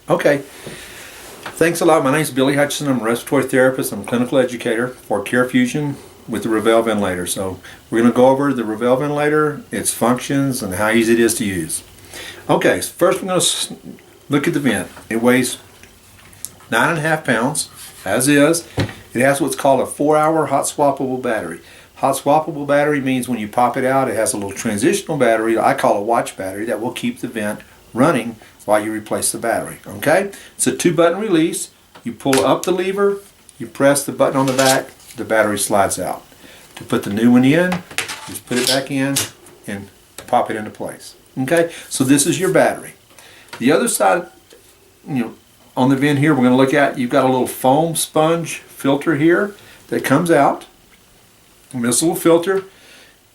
Okay. Thanks a lot. My name is Billy Hutchinson. I'm a respiratory therapist. I'm a clinical educator for CareFusion with the Revel ventilator. So we're going to go over the Revel ventilator, its functions, and how easy it is to use. Okay, so first we're going to look at the vent. It weighs 9.5 pounds, as is. It has what's called a 4-hour hot swappable battery. Hot swappable battery means when you pop it out, it has a little transitional battery, I call a watch battery, that will keep the vent running while you replace the battery. Okay? It's a 2-button release. You pull up the lever, you press the button on the back, the battery slides out. To put the new one in, just put it back in and pop it into place. Okay? So this is your battery. The other side, on the vent here, we're going to look at, you've got a little foam sponge filter here that comes out. And this little filter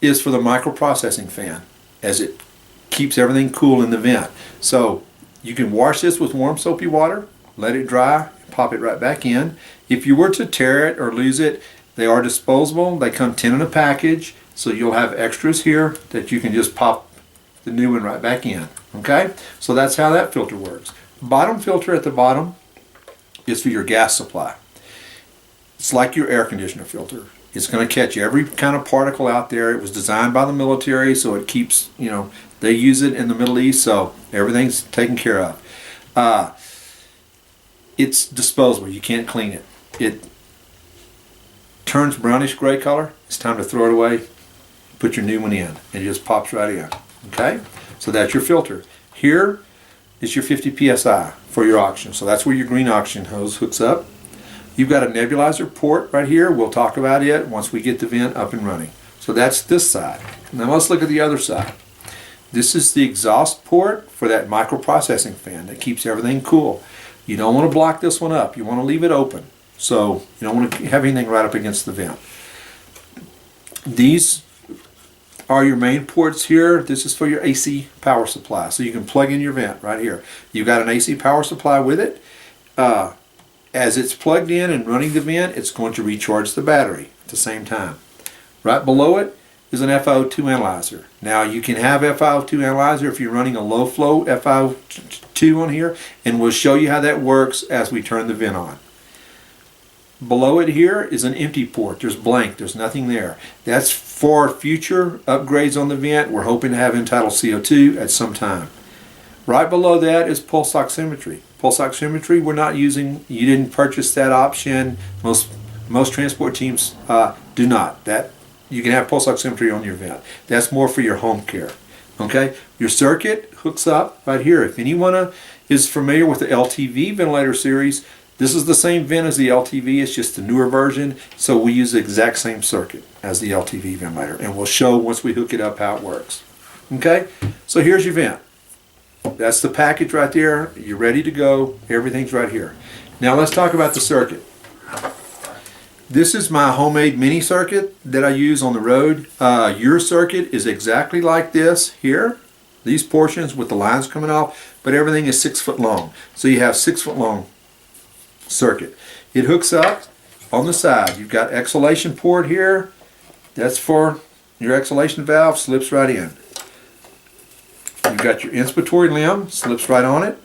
is for the microprocessing fan, as it keeps everything cool in the vent. So you can wash this with warm soapy water, let it dry, pop it right back in. If you were to tear it or lose it, they are disposable. They come 10 in a package, so you'll have extras here that you can just pop the new one right back in. Okay? So that's how that filter works. The bottom filter at the bottom is for your gas supply. It's like your air conditioner filter. It's going to catch every kind of particle out there. It was designed by the military, so it keeps, they use it in the Middle East, so everything's taken care of. It's disposable. You can't clean it. It turns brownish gray color. It's time to throw it away. Put your new one in. It just pops right in. Okay? So that's your filter. Here is your 50 psi for your oxygen. So that's where your green oxygen hose hooks up. You've got a nebulizer port right here. We'll talk about it once we get the vent up and running. So that's this side. Now let's look at the other side. This is the exhaust port for that microprocessing fan that keeps everything cool. You don't want to block this one up. You want to leave it open. So you don't want to have anything right up against the vent. These are your main ports here. This is for your AC power supply. So you can plug in your vent right here. You've got an AC power supply with it. As it's plugged in and running the vent, it's going to recharge the battery at the same time. Right below it is an FiO2 analyzer. Now you can have FiO2 analyzer if you're running a low flow FiO2 on here, and we'll show you how that works as we turn the vent on. Below it here is an empty port. There's blank. There's nothing there. That's for future upgrades on the vent. We're hoping to have entitled CO2 at some time. Right below that is pulse oximetry. Pulse oximetry we're not using. You didn't purchase that option. Most transport teams do not. That you can have pulse oximetry on your vent. That's more for your home care. Okay? Your circuit hooks up right here. If anyone is familiar with the LTV ventilator series, this is the same vent as the LTV. It's just a newer version. So we use the exact same circuit as the LTV ventilator. And we'll show once we hook it up how it works. Okay? So here's your vent. That's the package right there. You're ready to go. Everything's right here. Now let's talk about the circuit. This is my homemade mini circuit that I use on the road. Your circuit is exactly like this here. These portions with the lines coming off, but everything is 6 foot long. So you have 6 foot long circuit. It hooks up on the side. You've got exhalation port here. That's for your exhalation valve, slips right in. You've got your inspiratory limb, slips right on it.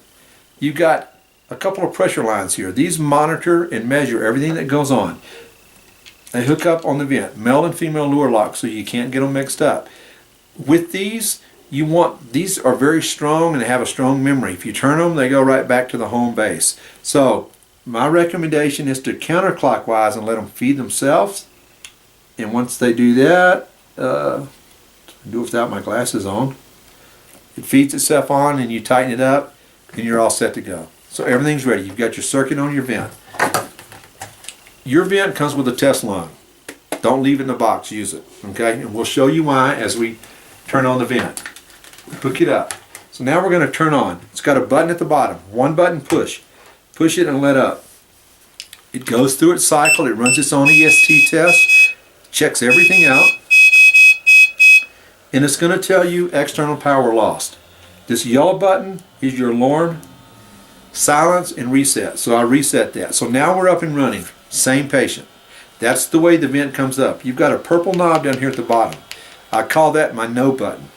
You've got a couple of pressure lines here. These monitor and measure everything that goes on. They hook up on the vent, male and female lure lock, so you can't get them mixed up. With these, these are very strong and they have a strong memory. If you turn them, they go right back to the home base. So my recommendation is to counterclockwise and let them feed themselves. And once they do that, do it without my glasses on. It feeds itself on and you tighten it up and you're all set to go. So everything's ready. You've got your circuit on your vent. Your vent comes with a test lung. Don't leave it in the box. Use it. Okay? And we'll show you why as we turn on the vent. Hook it up. So now we're going to turn on. It's got a button at the bottom. One button push. Push it and let up. It goes through its cycle. It runs its own EST test. Checks everything out. And it's going to tell you external power lost. This yellow button is your alarm, silence, and reset. So I reset that. So now we're up and running. Same patient. That's the way the vent comes up. You've got a purple knob down here at the bottom. I call that my no button.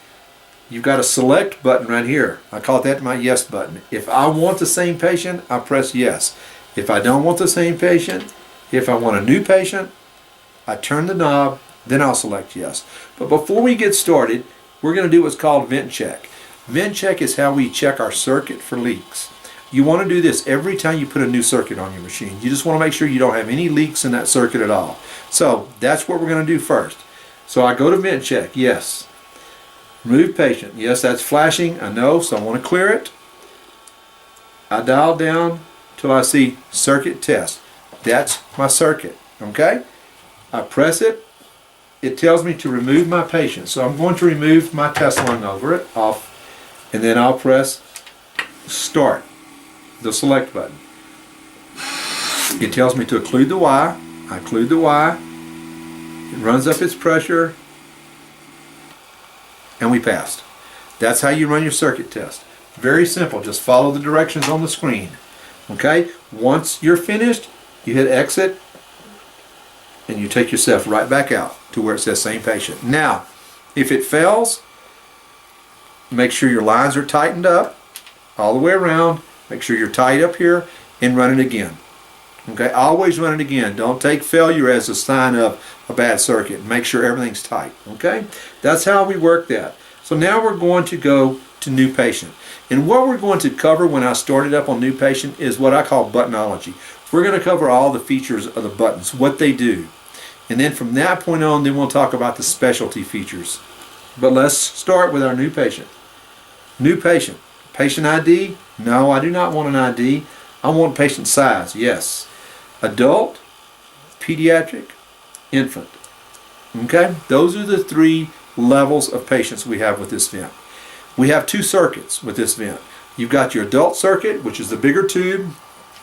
you've got a select button right here. I call that my yes button. If I want the same patient, I press yes. If I don't want the same patient, if I want a new patient, I turn the knob, then I'll select yes. But before we get started, we're going to do what's called vent check. Vent check is how we check our circuit for leaks. You want to do this every time you put a new circuit on your machine. You just want to make sure you don't have any leaks in that circuit at all. So that's what we're going to do first. So I go to vent check, yes. Remove patient, yes, that's flashing, I know, so I want to clear it. I dial down till I see circuit test. That's my circuit, okay? I press it, it tells me to remove my patient. So I'm going to remove my test lung off, and then I'll press start, the select button. It tells me to occlude the Y. I occlude the Y. It runs up its pressure, and we passed. That's how you run your circuit test. Very simple. Just follow the directions on the screen. Okay? Once you're finished, you hit exit, and you take yourself right back out to where it says same patient. Now, if it fails, make sure your lines are tightened up all the way around. Make sure you're tight up here and run it again. Okay, always run it again. Don't take failure as a sign of a bad circuit. Make sure everything's tight. Okay, that's how we work that. So now we're going to go to new patient. And what we're going to cover when I started up on new patient is what I call buttonology. We're going to cover all the features of the buttons, what they do. And then from that point on, then we'll talk about the specialty features. But let's start with our new patient. New patient. Patient ID? No, I do not want an ID. I want patient size, yes. Adult, pediatric, infant. Okay? Those are the three levels of patients we have with this vent. We have two circuits with this vent. You've got your adult circuit, which is the bigger tube.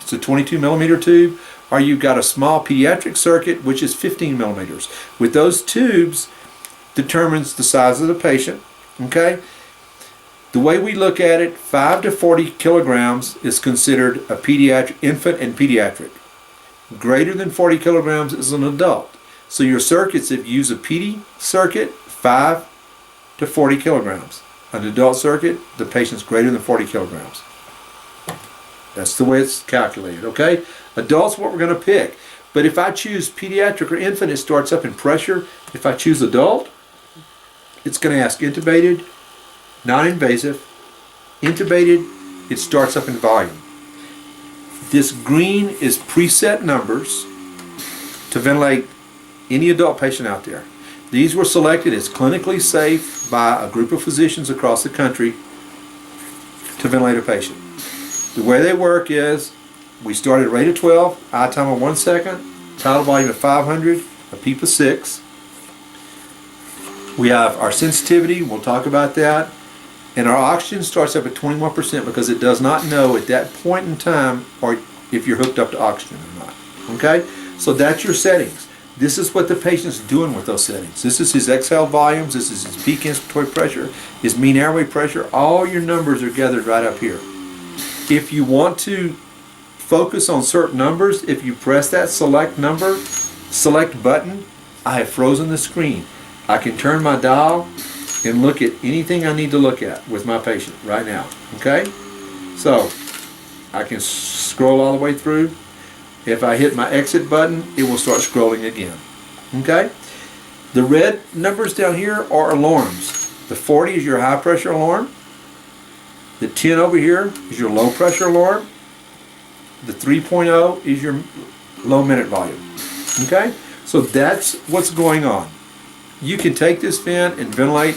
It's a 22 millimeter tube. Or you've got a small pediatric circuit, which is 15 millimeters. With those tubes determines the size of the patient. Okay? The way we look at it, 5 to 40 kilograms is considered a pediatric, infant and pediatric. Greater than 40 kilograms is an adult. So your circuits, if you use a PD circuit, 5 to 40 kilograms. An adult circuit, the patient's greater than 40 kilograms. That's the way it's calculated, okay? Adult's what we're going to pick. But if I choose pediatric or infant, it starts up in pressure. If I choose adult, it's going to ask intubated, non-invasive, intubated, it starts up in volume. This green is preset numbers to ventilate any adult patient out there. These were selected as clinically safe by a group of physicians across the country to ventilate a patient. The way they work is we start at a rate of 12, I time of 1 second, tidal volume of 500, a PEEP of 6. We have our sensitivity, we'll talk about that. And our oxygen starts up at 21% because it does not know at that point in time or if you're hooked up to oxygen or not. Okay? So that's your settings. This is what the patient's doing with those settings. This is his exhale volumes, this is his peak inspiratory pressure, his mean airway pressure. All your numbers are gathered right up here. If you want to focus on certain numbers, if you press that select number, select button, I have frozen the screen. I can turn my dial and look at anything I need to look at with my patient right now. Okay? So I can scroll all the way through. If I hit my exit button, it will start scrolling again. Okay? The red numbers down here are alarms. The 40 is your high pressure alarm. The 10 over here is your low pressure alarm. The 3.0 is your low minute volume. Okay? So that's what's going on. You can take this vent and ventilate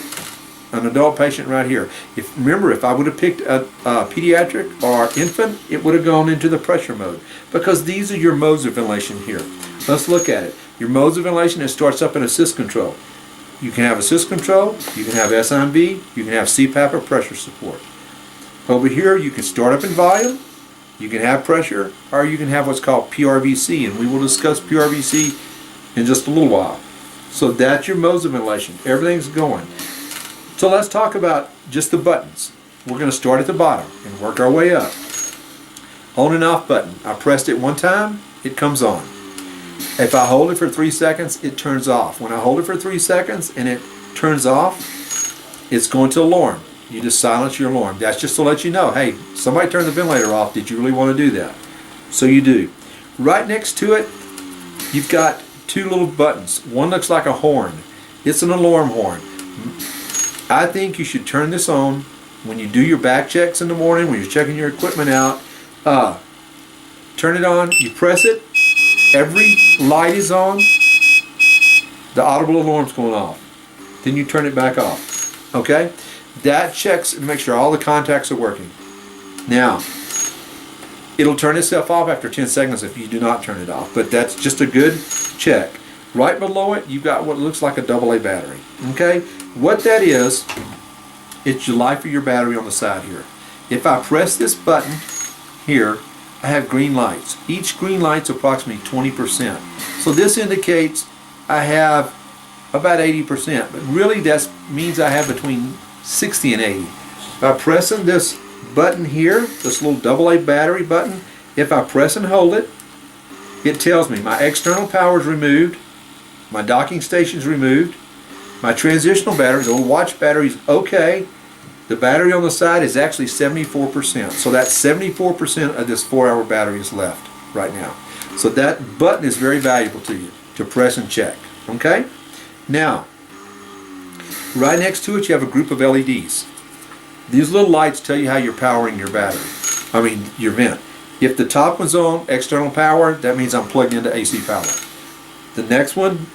an adult patient right here. Remember, if I would have picked a pediatric or infant, it would have gone into the pressure mode because these are your modes of ventilation here. Let's look at it. Your modes of ventilation, it starts up in assist control. You can have assist control, you can have SIMV, you can have CPAP or pressure support. Over here, you can start up in volume, you can have pressure, or you can have what's called PRVC, and we will discuss PRVC in just a little while. So that's your modes of ventilation. Everything's going. So let's talk about just the buttons. We're going to start at the bottom and work our way up. On and off button. I pressed it one time, it comes on. If I hold it for 3 seconds, it turns off. When I hold it for 3 seconds and it turns off, it's going to alarm. You just silence your alarm. That's just to let you know, hey, somebody turned the ventilator off. Did you really want to do that? So you do. Right next to it, you've got two little buttons. One looks like a horn. It's an alarm horn. I think you should turn this on when you do your back checks in the morning, when you're checking your equipment out. Turn it on, you press it, every light is on, the audible alarm's going off. Then you turn it back off. Okay? That checks and makes sure all the contacts are working. Now, it'll turn itself off after 10 seconds if you do not turn it off, but that's just a good check. Right below it, you've got what looks like a AA battery. Okay? What that is, it's your life of your battery on the side here. If I press this button here, I have green lights. Each green light's approximately 20%. So this indicates I have about 80%, but really that means I have between 60 and 80. By pressing this button here, this little AA battery button, if I press and hold it, it tells me my external power is removed, my docking station is removed, my transitional battery, the little watch battery is okay. The battery on the side is actually 74%. So that's 74% of this 4-hour battery is left right now. So that button is very valuable to you to press and check. Okay? Now, right next to it you have a group of LEDs. These little lights tell you how you're powering your battery. Your vent. If the top one's on, external power, that means I'm plugged into AC power. The next one,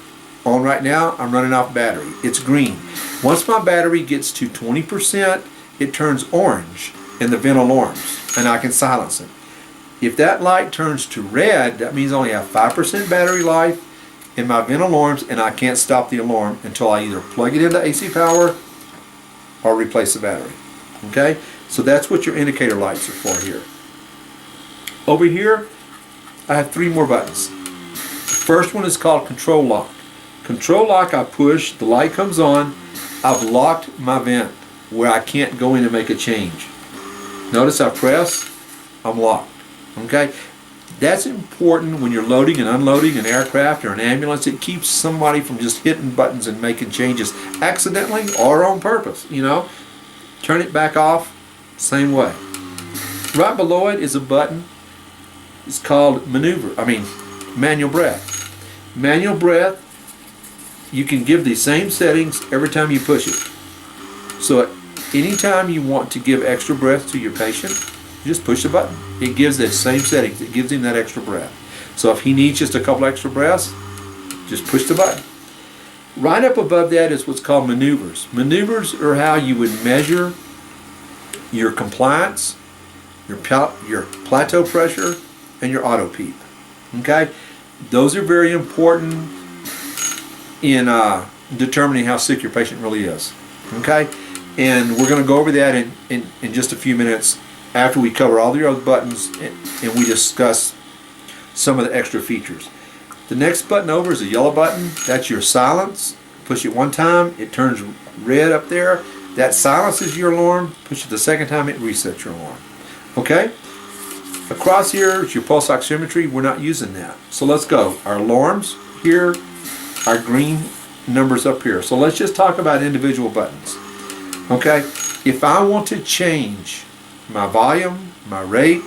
on right now, I'm running off battery. It's green. Once my battery gets to 20%, it turns orange and the vent alarms, and I can silence it. If that light turns to red, that means I only have 5% battery life in my vent alarms, and I can't stop the alarm until I either plug it into AC power or replace the battery. Okay? So that's what your indicator lights are for here. Over here, I have 3 more buttons. The first one is called control lock. Control lock, I push, the light comes on, I've locked my vent where I can't go in and make a change. Notice I press, I'm locked. Okay? That's important when you're loading and unloading an aircraft or an ambulance. It keeps somebody from just hitting buttons and making changes accidentally or on purpose, you know. Turn it back off, same way. Right below it is a button. It's called manual breath. Manual breath, you can give the same settings every time you push it. So anytime you want to give extra breath to your patient, you just push the button. It gives the same settings. It gives him that extra breath. So if he needs just a couple extra breaths, just push the button. Right up above that is what's called maneuvers. Maneuvers are how you would measure your compliance, your plateau pressure, and your auto peep. Okay? Those are very important in determining how sick your patient really is. Okay? And we're going to go over that in just a few minutes after we cover all the other buttons and we discuss some of the extra features. The next button over is a yellow button. That's your silence. Push it one time, it turns red up there. That silences your alarm. Push it the second time, it resets your alarm. Okay? Across here is your pulse oximetry. We're not using that. So let's go. Our alarms here, our green numbers up here. So let's just talk about individual buttons. Okay? If I want to change my volume, my rate,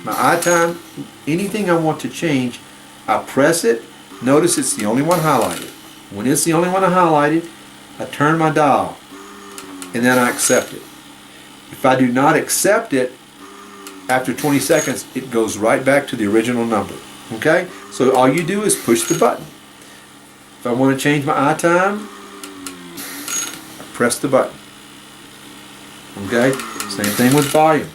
my eye time, anything I want to change, I press it. Notice it's the only one highlighted. When it's the only one I highlighted, I turn my dial and then I accept it. If I do not accept it, after 20 seconds, it goes right back to the original number. Okay? So all you do is push the button. If I want to change my eye time, I press the button. Okay? Same thing with volume.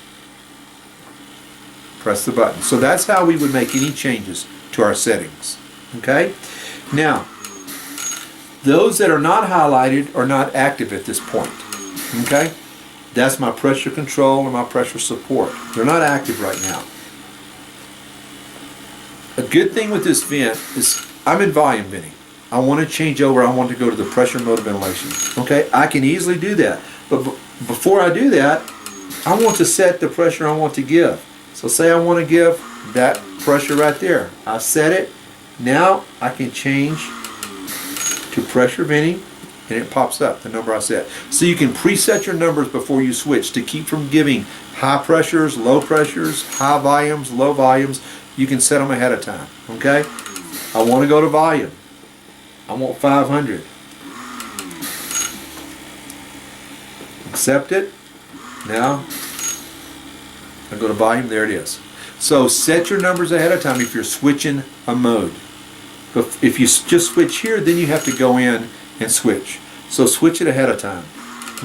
Press the button. So that's how we would make any changes to our settings. Okay? Now, those that are not highlighted are not active at this point. Okay? That's my pressure control and my pressure support. They're not active right now. A good thing with this vent is I'm in volume venting. I want to change over. I want to go to the pressure mode of ventilation. Okay? I can easily do that. But before I do that, I want to set the pressure I want to give. So say I want to give that pressure right there. I set it. Now I can change to pressure venting and it pops up the number I set. So you can preset your numbers before you switch to keep from giving high pressures, low pressures, high volumes, low volumes. You can set them ahead of time, okay? I want to go to volume. I want 500. Accept it. Now, I go to volume, there it is. So set your numbers ahead of time if you're switching a mode. If you just switch here, then you have to go in and switch. So switch it ahead of time.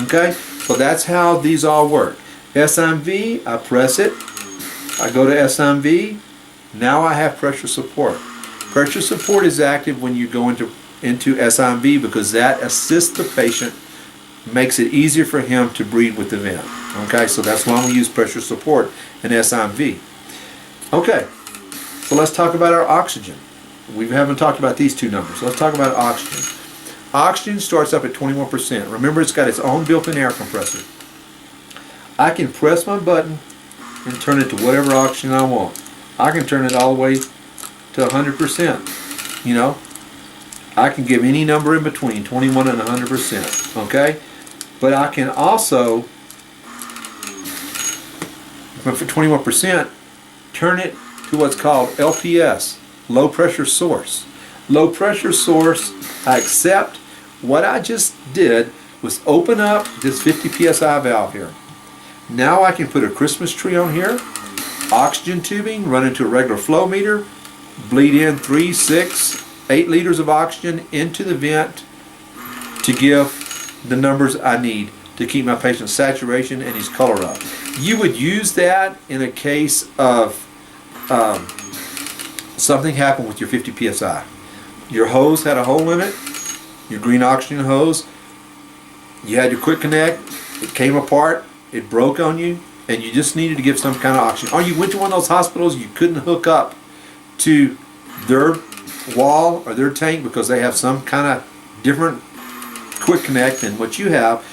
Okay? So that's how these all work. SMV, I press it. I go to SMV. Now I have pressure support. Pressure support is active when you go into SMV because that assists the patient, makes it easier for him to breathe with the vent. Okay, so that's why we use pressure support in SMV. Okay, so let's talk about our oxygen. We haven't talked about these two numbers. Let's talk about oxygen. Oxygen starts up at 21%. Remember, it's got its own built-in air compressor. I can press my button and turn it to whatever oxygen I want. I can turn it all the way to 100%. You know, I can give any number in between 21 and 100%. Okay, but I can also, for 21%, turn it to what's called LPS, low pressure source. Low pressure source, I accept. What I just did was open up this 50 psi valve here. Now I can put a Christmas tree on here, oxygen tubing, run into a regular flow meter, bleed in 3, 6, 8 liters of oxygen into the vent to give the numbers I need to keep my patient's saturation and his color up. You would use that in a case of something happened with your 50 psi. Your hose had a hole in it, your green oxygen hose, you had your quick connect, it came apart, it broke on you, and you just needed to give some kind of oxygen. Or you went to one of those hospitals, you couldn't hook up to their wall or their tank because they have some kind of different quick connect than what you have.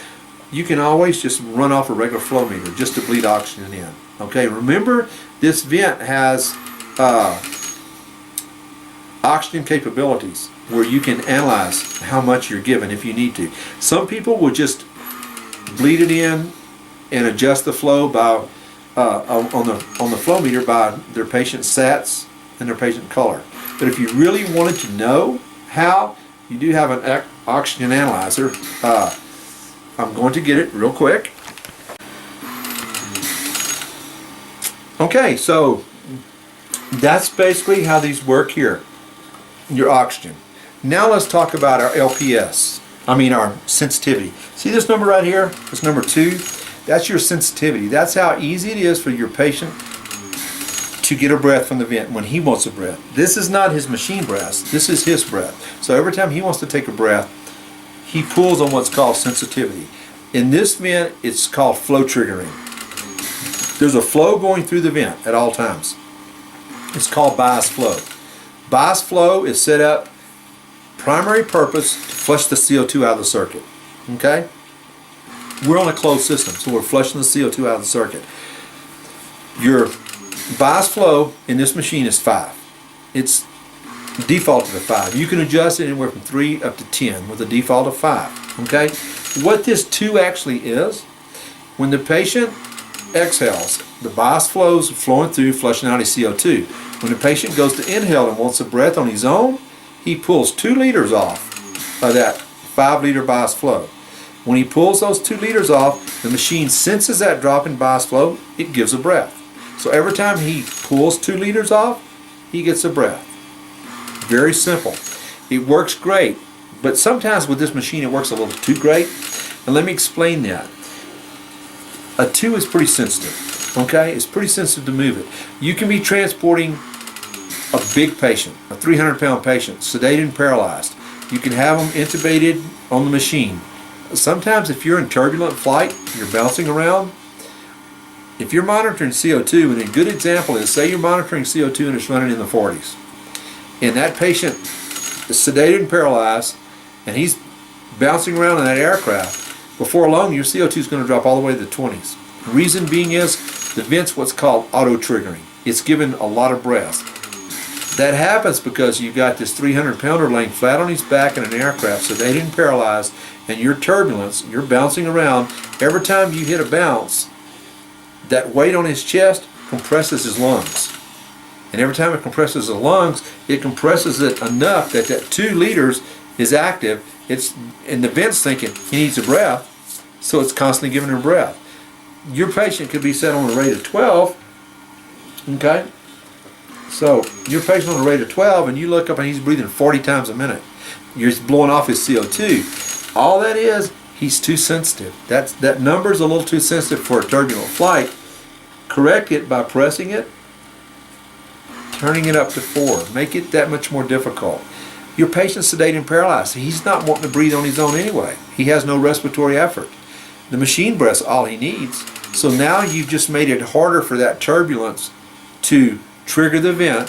You can always just run off a regular flow meter just to bleed oxygen in. Okay, remember this vent has oxygen capabilities where you can analyze how much you're given if you need to. Some people will just bleed it in and adjust the flow by on the flow meter by their patient sats and their patient color. But if you really wanted to know how, you do have an oxygen analyzer. I'm going to get it real quick. Okay, so that's basically how these work here, your oxygen. Now let's talk about our LPS, our sensitivity. See this number right here, this number 2? That's your sensitivity. That's how easy it is for your patient to get a breath from the vent when he wants a breath. This is not his machine breath, this is his breath. So every time he wants to take a breath, he pulls on what's called sensitivity. In this vent, it's called flow triggering. There's a flow going through the vent at all times. It's called bias flow. Bias flow is set up primary purpose to flush the CO2 out of the circuit. Okay? We're on a closed system, so we're flushing the CO2 out of the circuit. Your bias flow in this machine is 5. It's defaulted to 5. You can adjust it anywhere from 3 up to 10 with a default of 5. Okay? What this 2 actually is, when the patient exhales, the bias flow is flowing through, flushing out his CO2. When the patient goes to inhale and wants a breath on his own, he pulls 2 liters off of that 5 liter bias flow. When he pulls those 2 liters off, the machine senses that drop in bias flow, it gives a breath. So every time he pulls 2 liters off, he gets a breath. Very simple. It works great, but sometimes with this machine it works a little too great. And let me explain that. A 2 is pretty sensitive, okay? It's pretty sensitive to move it. You can be transporting a big patient, a 300-pound patient, sedated and paralyzed. You can have them intubated on the machine. Sometimes if you're in turbulent flight, you're bouncing around, if you're monitoring CO2, and a good example is, say you're monitoring CO2 and it's running in the 40s, and that patient is sedated and paralyzed, and he's bouncing around in that aircraft, before long your CO2 is going to drop all the way to the 20s. The reason being is the vent's what's called auto-triggering. It's given a lot of breath. That happens because you've got this 300-pounder laying flat on his back in an aircraft, sedated and paralyzed, and your turbulence, you're bouncing around, every time you hit a bounce, that weight on his chest compresses his lungs. And every time it compresses the lungs, it compresses it enough that that 2 liters is active. And the vent's thinking he needs a breath, so it's constantly giving him breath. Your patient could be set on a rate of 12, okay? So your patient on a rate of 12, and you look up and he's breathing 40 times a minute. You're blowing off his CO2. All that is, he's too sensitive. That number's a little too sensitive for a turbulent flight. Correct it by pressing it, turning it up to 4. Make it that much more difficult. Your patient's sedated and paralyzed. He's not wanting to breathe on his own anyway. He has no respiratory effort. The machine breath's all he needs. So now you've just made it harder for that turbulence to trigger the vent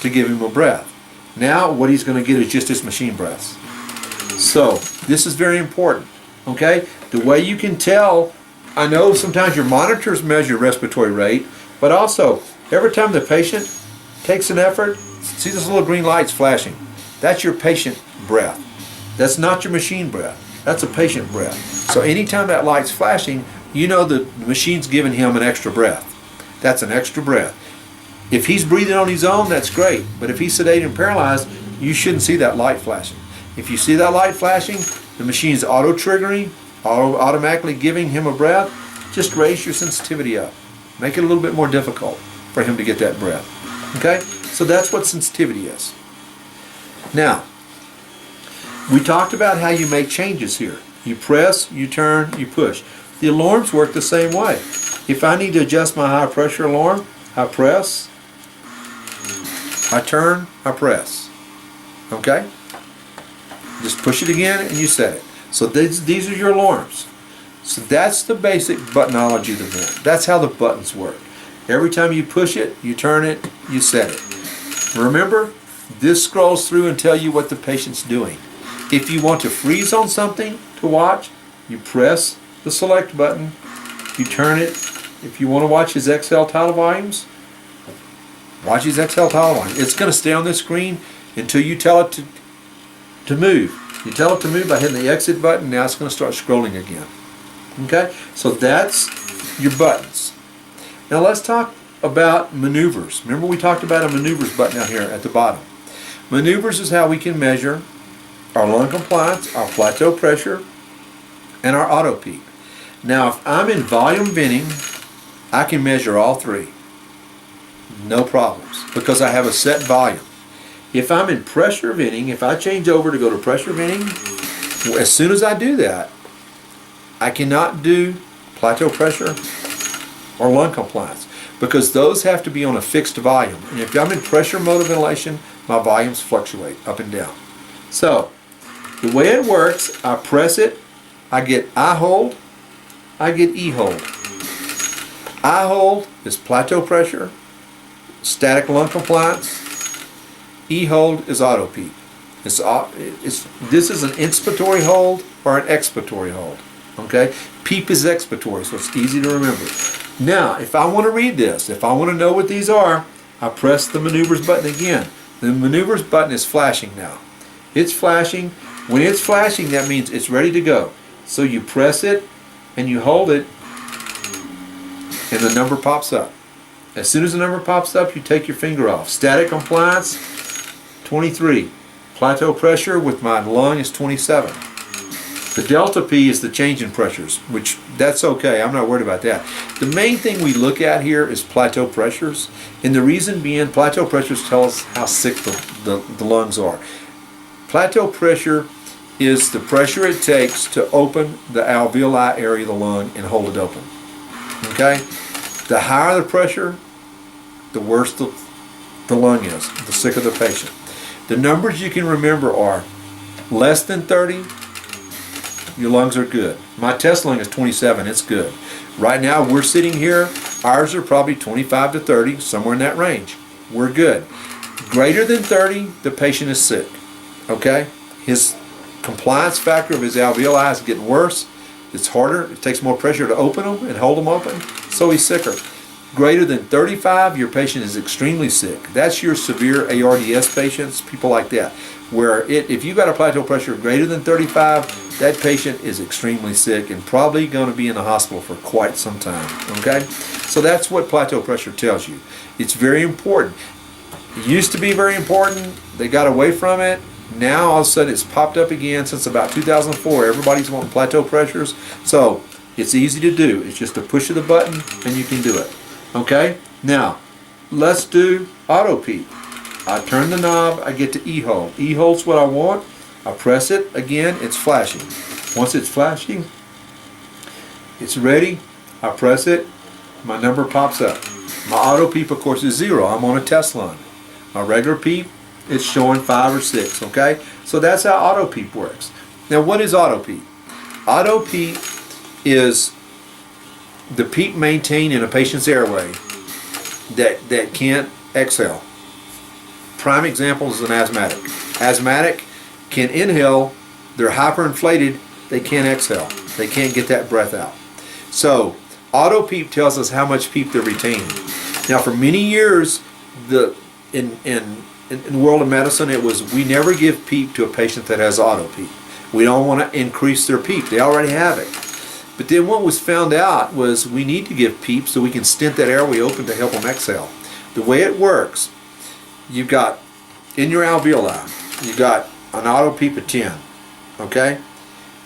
to give him a breath. Now what he's going to get is just his machine breaths. So this is very important. Okay? The way you can tell, I know sometimes your monitors measure respiratory rate, but also every time the patient takes an effort, see those little green lights flashing? That's your patient breath. That's not your machine breath. That's a patient breath. So anytime that light's flashing, you know the machine's giving him an extra breath. That's an extra breath. If he's breathing on his own, that's great. But if he's sedated and paralyzed, you shouldn't see that light flashing. If you see that light flashing, the machine's auto-triggering, automatically giving him a breath. Just raise your sensitivity up. Make it a little bit more difficult for him to get that breath. Okay? So that's what sensitivity is. Now, we talked about how you make changes here. You press, you turn, you push. The alarms work the same way. If I need to adjust my high pressure alarm, I press, I turn, I press. Okay? Just push it again and you set it. So these are your alarms. So that's the basic buttonology of the vent. That's how the buttons work. Every time you push it, you turn it, you set it. Remember, this scrolls through and tell you what the patient's doing. If you want to freeze on something to watch, you press the select button, you turn it. If you want to watch his exhale tidal volumes, watch his exhale tidal volume. It's going to stay on the screen until you tell it to move. You tell it to move by hitting the exit button, now it's going to start scrolling again. Okay? So that's your buttons. Now let's talk about maneuvers. Remember we talked about a maneuvers button out here at the bottom. Maneuvers is how we can measure our lung compliance, our plateau pressure, and our auto peak. Now if I'm in volume venting, I can measure all 3. No problems, because I have a set volume. If I'm in pressure venting, if I change over to go to pressure venting, as soon as I do that, I cannot do plateau pressure or lung compliance, because those have to be on a fixed volume. And if I'm in pressure mode of ventilation, my volumes fluctuate up and down. So the way it works, I press it, I get I hold, I get E hold. I hold is plateau pressure, static lung compliance. E hold is auto peak. This is an inspiratory hold or an expiratory hold. Okay? PEEP is expiratory, so it's easy to remember. Now, if I want to read this, if I want to know what these are, I press the maneuvers button again. The maneuvers button is flashing now. It's flashing. When it's flashing, that means it's ready to go. So you press it and you hold it and the number pops up. As soon as the number pops up, you take your finger off. Static compliance, 23. Plateau pressure with my lung is 27. The delta P is the change in pressures, which that's okay. I'm not worried about that. The main thing we look at here is plateau pressures. And the reason being, plateau pressures tell us how sick the lungs are. Plateau pressure is the pressure it takes to open the alveoli area of the lung and hold it open. Okay? The higher the pressure, the worse the lung is, the sicker the patient. The numbers you can remember are less than 30, your lungs are good. My test lung is 27, it's good. Right now we're sitting here, ours are probably 25 to 30, somewhere in that range. We're good. Greater than 30, the patient is sick. Okay? His compliance factor of his alveoli is getting worse. It's harder, it takes more pressure to open them and hold them open, so he's sicker. Greater than 35, your patient is extremely sick. That's your severe ARDS patients, people like that. where if you got a plateau pressure greater than 35, that patient is extremely sick and probably going to be in the hospital for quite some time. Okay, so that's what plateau pressure tells you. It's very important. It used to be very important. They got away from it. Now all of a sudden it's popped up again since about 2004. Everybody's wanting plateau pressures. So it's easy to do. It's just a push of the button and you can do it. Okay? Now, let's do auto peep. I turn the knob, I get to E-hold. E-hold's what I want. I press it. Again, it's flashing. Once it's flashing, it's ready. I press it. My number pops up. My auto peep, of course, is 0. I'm on a test line. My regular peep, it's showing 5 or 6, okay? So that's how auto peep works. Now what is auto peep? Auto peep is the peep maintained in a patient's airway that can't exhale. Prime example is an asthmatic. Asthmatic can inhale, they're hyperinflated, they can't exhale. They can't get that breath out. So auto peep tells us how much peep they're retaining. Now for many years, in the world of medicine, it was we never give PEEP to a patient that has auto PEEP. We don't want to increase their PEEP. They already have it. But then what was found out was we need to give PEEP so we can stent that airway open to help them exhale. The way it works, you've got in your alveoli, you've got an auto PEEP of 10. Okay?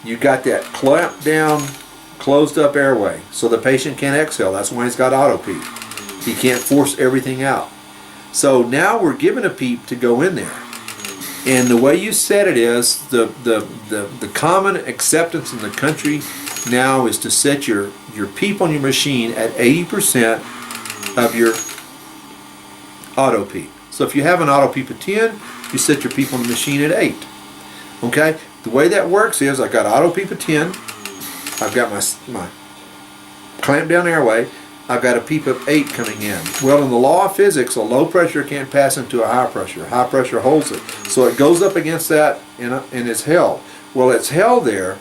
You've got that clamped down, closed up airway so the patient can't exhale. That's why he's got auto PEEP. He can't force everything out. So now we're given a PEEP to go in there. And the way you set it is, the common acceptance in the country now is to set your PEEP on your machine at 80% of your auto PEEP. So if you have an auto PEEP of 10, you set your PEEP on the machine at 8. Okay? The way that works is I've got auto PEEP of 10, I've got my clamp down airway, I've got a PEEP of 8 coming in. Well, in the law of physics, a low pressure can't pass into a high pressure. High pressure holds it. So it goes up against that and it's held. Well, it's held there.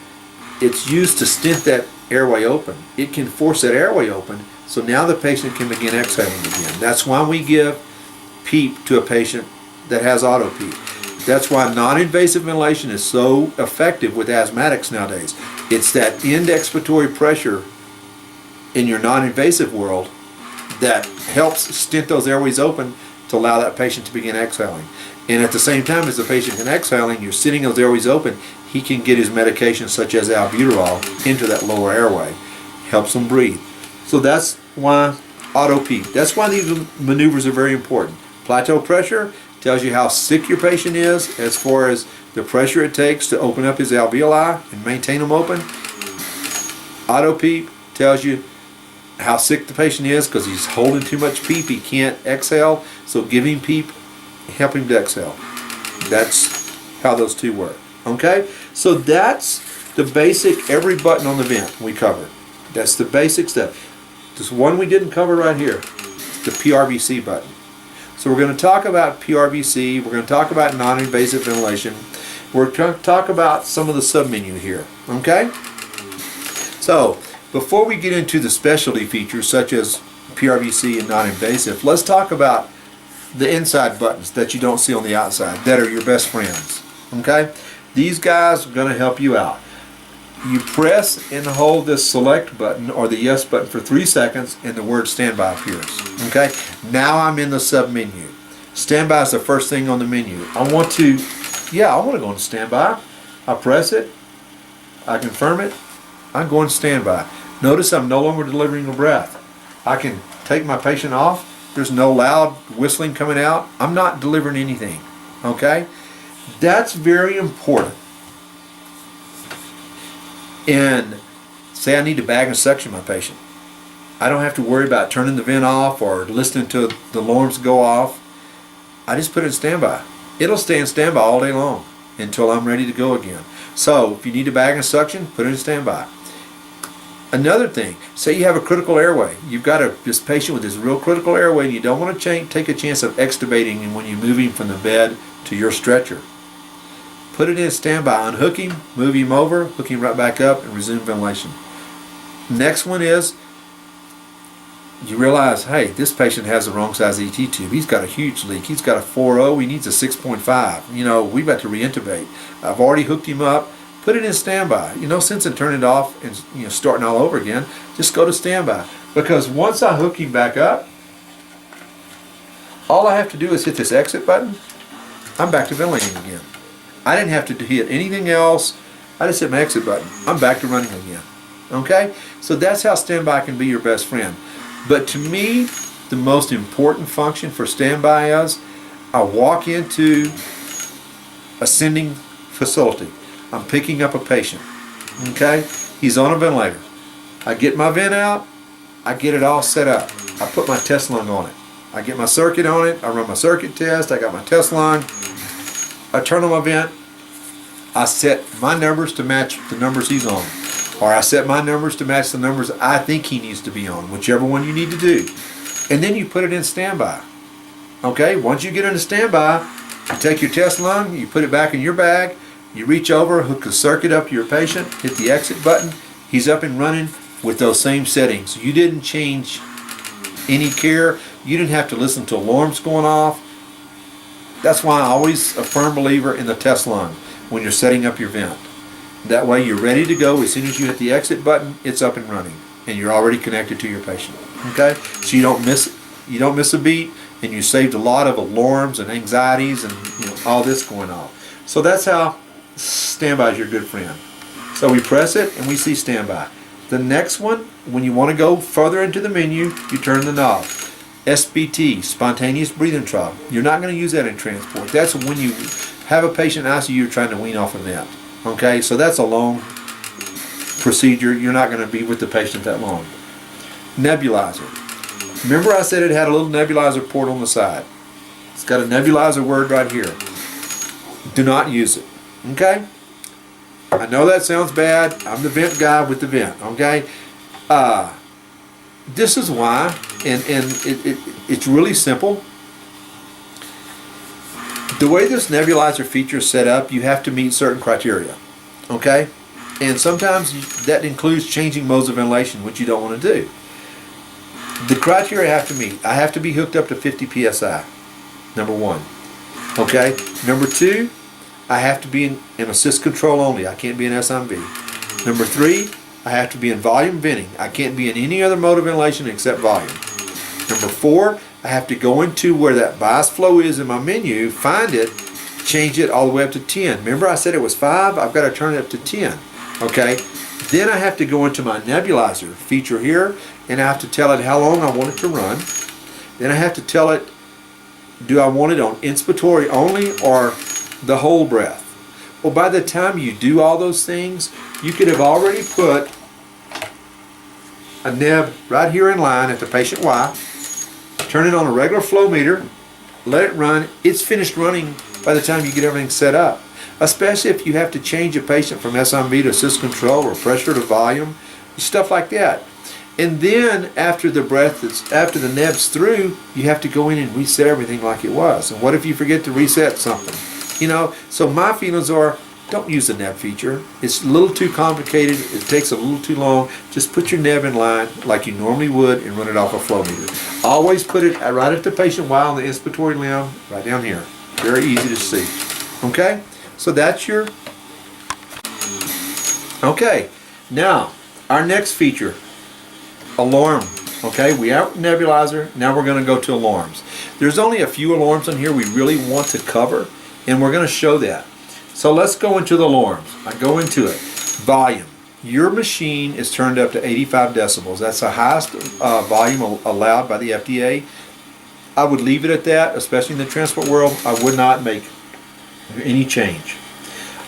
It's used to stent that airway open. It can force that airway open, so now the patient can begin exhaling again. That's why we give PEEP to a patient that has auto PEEP. That's why non-invasive ventilation is so effective with asthmatics nowadays. It's that end expiratory pressure in your non-invasive world that helps stent those airways open to allow that patient to begin exhaling. And at the same time as the patient can exhaling, you're sitting those airways open, he can get his medication such as albuterol into that lower airway. Helps him breathe. So that's why auto PEEP. That's why these maneuvers are very important. Plateau pressure tells you how sick your patient is as far as the pressure it takes to open up his alveoli and maintain them open. Auto PEEP tells you how sick the patient is because he's holding too much PEEP, he can't exhale, so give him PEEP, help him to exhale. That's how those two work. Okay? So that's the basic, every button on the vent we covered. That's the basic stuff. This one we didn't cover right here, the PRVC button. So we're going to talk about PRVC, we're going to talk about non-invasive ventilation, we're going to talk about some of the submenu here. Okay? So, before we get into the specialty features such as PRVC and non-invasive, let's talk about the inside buttons that you don't see on the outside that are your best friends. Okay? These guys are going to help you out. You press and hold this select button or the yes button for 3 seconds and the word standby appears. Okay? Now I'm in the sub menu. Standby is the first thing on the menu. I want to go into standby. I press it. I confirm it. I'm going to standby. Notice I'm no longer delivering a breath. I can take my patient off. There's no loud whistling coming out. I'm not delivering anything. Okay? That's very important. And say I need to bag and suction my patient. I don't have to worry about turning the vent off or listening to the alarms go off. I just put it in standby. It'll stay in standby all day long until I'm ready to go again. So if you need to bag and suction, put it in standby. Another thing, say you have a critical airway. You've got this patient with this real critical airway and you don't want to take a chance of extubating him when you're moving from the bed to your stretcher. Put it in standby. Unhook him, move him over, hook him right back up, and resume ventilation. Next one is you realize, hey, this patient has the wrong size ET tube. He's got a huge leak. He's got a 4.0. He needs a 6.5. You know, we've got to reintubate. I've already hooked him up. Put it in standby. You know, since and turn it off and, you know, starting all over again, just go to standby. Because once I hook him back up, all I have to do is hit this exit button. I'm back to ventilating again. I didn't have to hit anything else. I just hit my exit button. I'm back to running again. Okay? So that's how standby can be your best friend. But to me, the most important function for standby is I walk into a sending facility. I'm picking up a patient. Okay? He's on a ventilator. I get my vent out. I get it all set up. I put my test lung on it. I get my circuit on it. I run my circuit test. I got my test lung. I turn on my vent. I set my numbers to match the numbers he's on. Or I set my numbers to match the numbers I think he needs to be on, whichever one you need to do. And then you put it in standby. Okay? Once you get into standby, you take your test lung, you put it back in your bag, you reach over, hook the circuit up to your patient, hit the exit button, he's up and running with those same settings. You didn't change any care. You didn't have to listen to alarms going off. That's why I'm always a firm believer in the test lung when you're setting up your vent. That way you're ready to go. As soon as you hit the exit button, it's up and running, and you're already connected to your patient. Okay? So you don't miss a beat, and you saved a lot of alarms and anxieties and, you know, all this going on. So that's how standby is your good friend. So we press it and we see standby. The next one, when you want to go further into the menu, you turn the knob. SBT, spontaneous breathing trouble. You're not going to use that in transport. That's when you have a patient in ICU you're trying to wean off a vent. Okay, so that's a long procedure. You're not going to be with the patient that long. Nebulizer. Remember I said it had a little nebulizer port on the side. It's got a nebulizer word right here. Do not use it. Okay? I know that sounds bad. I'm the vent guy with the vent. Okay? This is why, and it's really simple. The way this nebulizer feature is set up, you have to meet certain criteria. Okay? And sometimes that includes changing modes of ventilation, which you don't want to do. The criteria I have to meet. I have to be hooked up to 50 psi. Number one. Okay? Number two, I have to be in assist control only. I can't be in SMV. Number three, I have to be in volume venting. I can't be in any other mode of ventilation except volume. Number four, I have to go into where that bias flow is in my menu, find it, change it all the way up to 10. Remember I said it was 5? I've got to turn it up to 10. Okay? Then I have to go into my nebulizer feature here, and I have to tell it how long I want it to run. Then I have to tell it, do I want it on inspiratory only or the whole breath? Well, by the time you do all those things, you could have already put a neb right here in line at the patient Y, turn it on a regular flow meter, let it run. It's finished running by the time you get everything set up. Especially if you have to change a patient from SMV to assist control or pressure to volume, stuff like that. And then after the after the neb's through, you have to go in and reset everything like it was. And what if you forget to reset something? You know, so my feelings are, don't use the neb feature. It's a little too complicated. It takes a little too long. Just put your neb in line like you normally would and run it off a flow meter. Always put it right at the patient Y on the inspiratory limb, right down here. Very easy to see. Okay? So that's your... Okay. Now, our next feature, alarm. Okay, we have nebulizer. Now we're going to go to alarms. There's only a few alarms on here we really want to cover, and we're going to show that. So let's go into the alarms. I go into it. Volume. Your machine is turned up to 85 decibels. That's the highest volume allowed by the FDA. I would leave it at that, especially in the transport world. I would not make any change.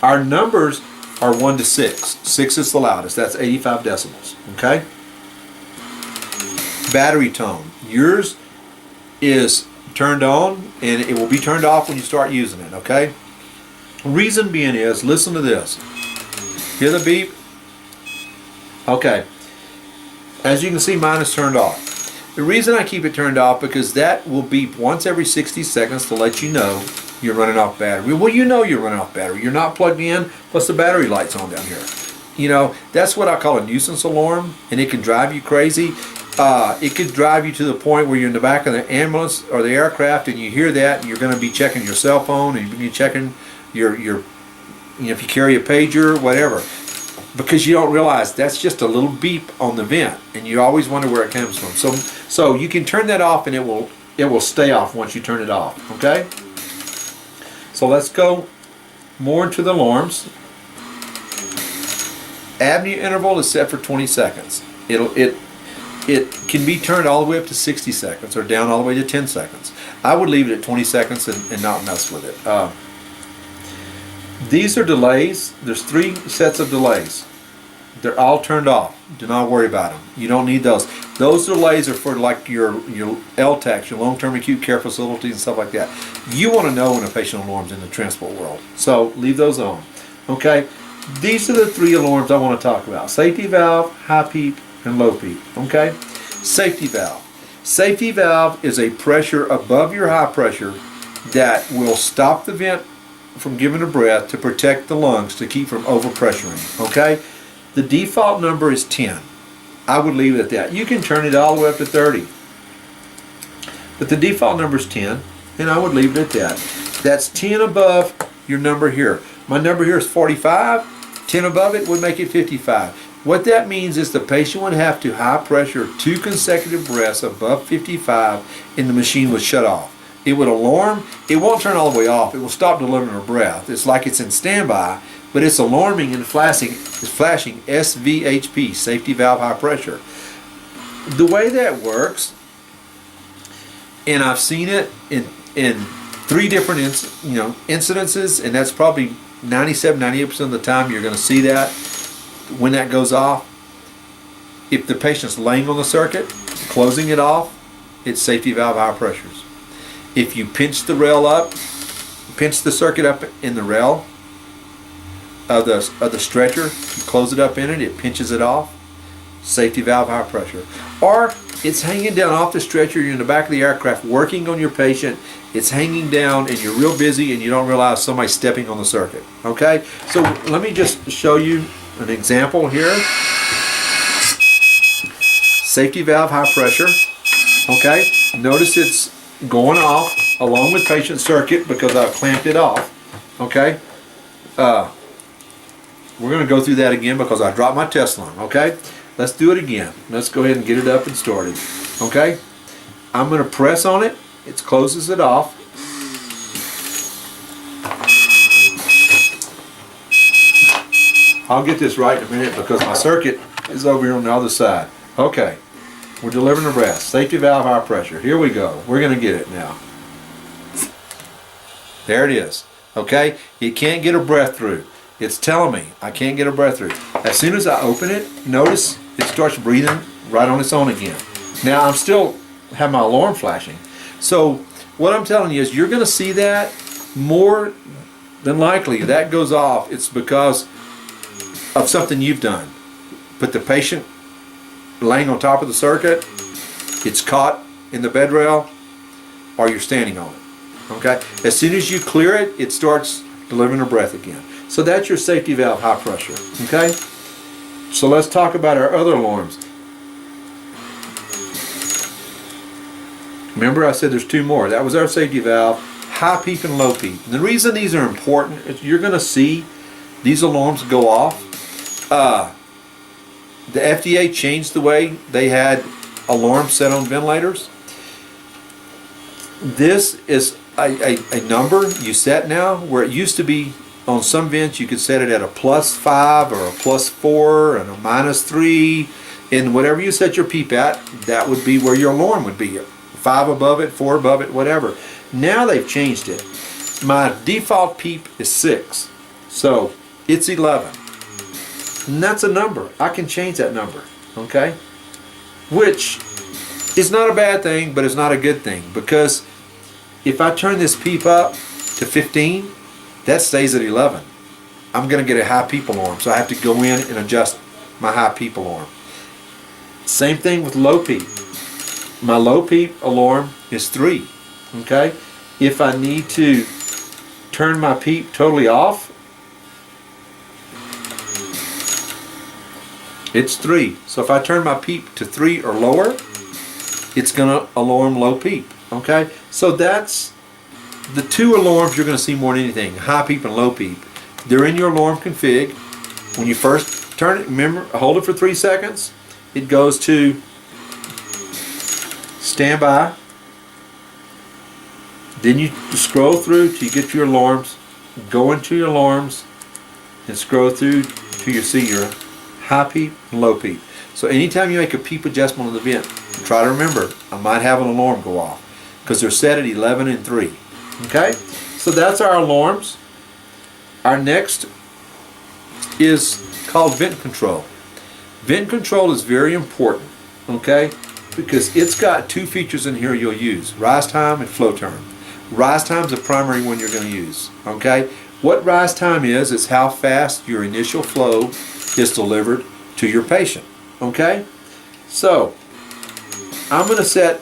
Our numbers are 1 to 6. 6 is the loudest. That's 85 decibels. Okay? Battery tone. Yours is turned on, and it will be turned off when you start using it. Okay? Reason being is, listen to this. Hear the beep? Okay. As you can see, mine is turned off. The reason I keep it turned off, because that will beep once every 60 seconds to let you know you're running off battery. Well, you know you're running off battery. You're not plugged in, plus the battery light's on down here. You know, that's what I call a nuisance alarm, and it can drive you crazy. It could drive you to the point where you're in the back of the ambulance or the aircraft and you hear that, and you're going to be checking your cell phone and you're checking your if you carry a pager, whatever, because you don't realize that's just a little beep on the vent, and you always wonder where it comes from. So you can turn that off, and it will stay off once you turn it off. Okay. So let's go more into the alarms. Apnea interval is set for 20 seconds. It can be turned all the way up to 60 seconds or down all the way to 10 seconds. I would leave it at 20 seconds and not mess with it. These are delays. There's 3 sets of delays. They're all turned off. Do not worry about them. You don't need those. Those delays are for like your LTACs, your long-term acute care facilities and stuff like that. You want to know when a patient alarm's in the transport world. So leave those on. Okay? These are the 3 alarms I want to talk about. Safety valve, high peep, and low peep. Okay? Safety valve. Safety valve is a pressure above your high pressure that will stop the vent from giving a breath to protect the lungs to keep from overpressuring. Okay? The default number is 10. I would leave it at that. You can turn it all the way up to 30. But the default number is 10, and I would leave it at that. That's 10 above your number here. My number here is 45. 10 above it would make it 55. What that means is the patient would have to high pressure 2 consecutive breaths above 55 and the machine would shut off. It would alarm. It won't turn all the way off. It will stop delivering a breath. It's like it's in standby, but it's alarming and flashing SVHP, safety valve high pressure. The way that works, and I've seen it in 3 different incidences, and that's probably 97-98% of the time you're going to see that when that goes off. If the patient's laying on the circuit, closing it off, it's safety valve high pressures. If you pinch the rail up, pinch the circuit up in the rail of the stretcher, you close it up in it, it pinches it off, safety valve high pressure. Or it's hanging down off the stretcher, you're in the back of the aircraft working on your patient, it's hanging down and you're real busy and you don't realize somebody's stepping on the circuit. Okay? So let me just show you an example here. Safety valve high pressure. Okay? Notice it's going off along with patient circuit because I've clamped it off. Okay? We're going to go through that again because I dropped my test line. Okay? Let's do it again. Let's go ahead and get it up and started. Okay? I'm going to press on it. It closes it off. I'll get this right in a minute because my circuit is over here on the other side. Okay. We're delivering the breath. Safety valve high pressure. Here we go. We're going to get it now. There it is. Okay? It can't get a breath through. It's telling me I can't get a breath through. As soon as I open it, notice it starts breathing right on its own again. Now I'm still have my alarm flashing. So what I'm telling you is you're going to see that more than likely. That goes off. It's because of something you've done. Put the patient laying on top of the circuit, it's caught in the bed rail, or you're standing on it. Okay? As soon as you clear it, it starts delivering a breath again. So that's your safety valve high pressure. Okay? So let's talk about our other alarms. Remember I said there's 2 more. That was our safety valve, high peep and low peep. And the reason these are important is you're going to see these alarms go off. The FDA changed the way they had alarms set on ventilators. This is a number you set now, where it used to be on some vents you could set it at a +5 or a +4 and a -3, and whatever you set your peep at, that would be where your alarm would be. 5 above it, 4 above it, whatever. Now they've changed it. My default peep is 6, so it's 11. And that's a number. I can change that number, okay? Which is not a bad thing, but it's not a good thing, because if I turn this peep up to 15, that stays at 11. I'm going to get a high peep alarm, so I have to go in and adjust my high peep alarm. Same thing with low peep. My low peep alarm is 3, okay? If I need to turn my peep totally off, it's 3. So if I turn my peep to 3 or lower, it's going to alarm low peep. Okay, so that's the two alarms you're going to see more than anything: high peep and low peep. They're in your alarm config. When you first turn it, remember, hold it for 3 seconds. It goes to standby. Then you scroll through till you get to your alarms. Go into your alarms and scroll through till you see your high peep and low peep. So anytime you make a peep adjustment on the vent, try to remember, I might have an alarm go off because they're set at 11 and 3. Okay? So that's our alarms. Our next is called vent control. Vent control is very important, okay? Because it's got two features in here you'll use: rise time and flow term. Rise time is the primary one you're going to use, okay? What rise time is how fast your initial flow is delivered to your patient, okay? So, I'm going to set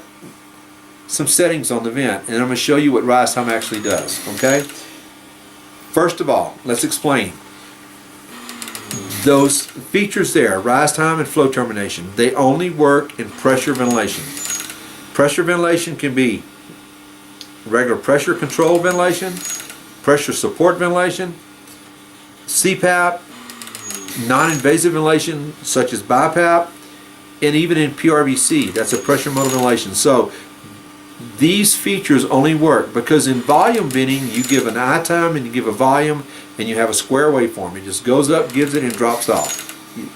some settings on the vent, and I'm going to show you what rise time actually does, okay? First of all, let's explain. Those features there, rise time and flow termination, they only work in pressure ventilation. Pressure ventilation can be regular pressure control ventilation, pressure support ventilation, CPAP, non-invasive ventilation such as BiPAP, and even in PRVC, that's a pressure mode ventilation. So these features only work because in volume venting you give an I time and you give a volume and you have a square waveform. It just goes up, gives it, and drops off.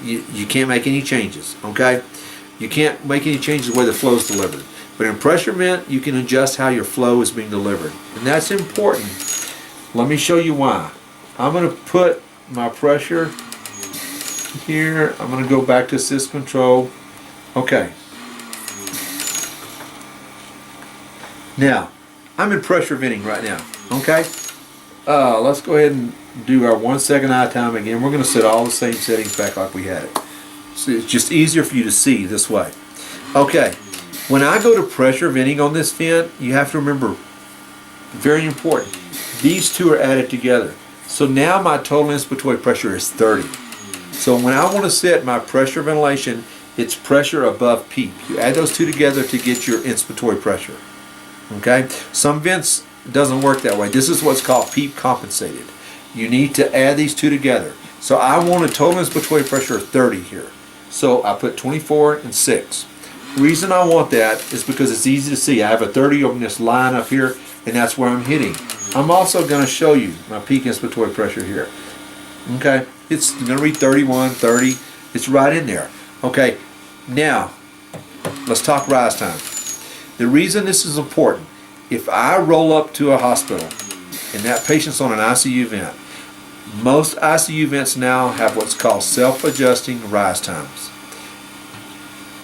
You can't make any changes, okay? You can't make any changes the way the flow is delivered. But in pressure vent, you can adjust how your flow is being delivered. And that's important. Let me show you why. I'm going to put my pressure here. I'm going to go back to assist control. Okay. Now, I'm in pressure venting right now, okay? Let's go ahead and do our 1 second I time again. We're going to set all the same settings back like we had it. So it's just easier for you to see this way. Okay, when I go to pressure venting on this vent, you have to remember, very important, these two are added together. So now my total inspiratory pressure is 30. So when I want to set my pressure ventilation, it's pressure above peak. You add those two together to get your inspiratory pressure. Okay, some vents doesn't work that way. This is what's called PEEP compensated. You need to add these two together. So I want a total inspiratory pressure of 30 here. So I put 24 and 6. The reason I want that is because it's easy to see. I have a 30 on this line up here, and that's where I'm hitting. I'm also going to show you my peak inspiratory pressure here. Okay, it's going to read 31, 30. It's right in there. Okay, now let's talk rise time. The reason this is important, if I roll up to a hospital and that patient's on an ICU vent, most ICU vents now have what's called self-adjusting rise times.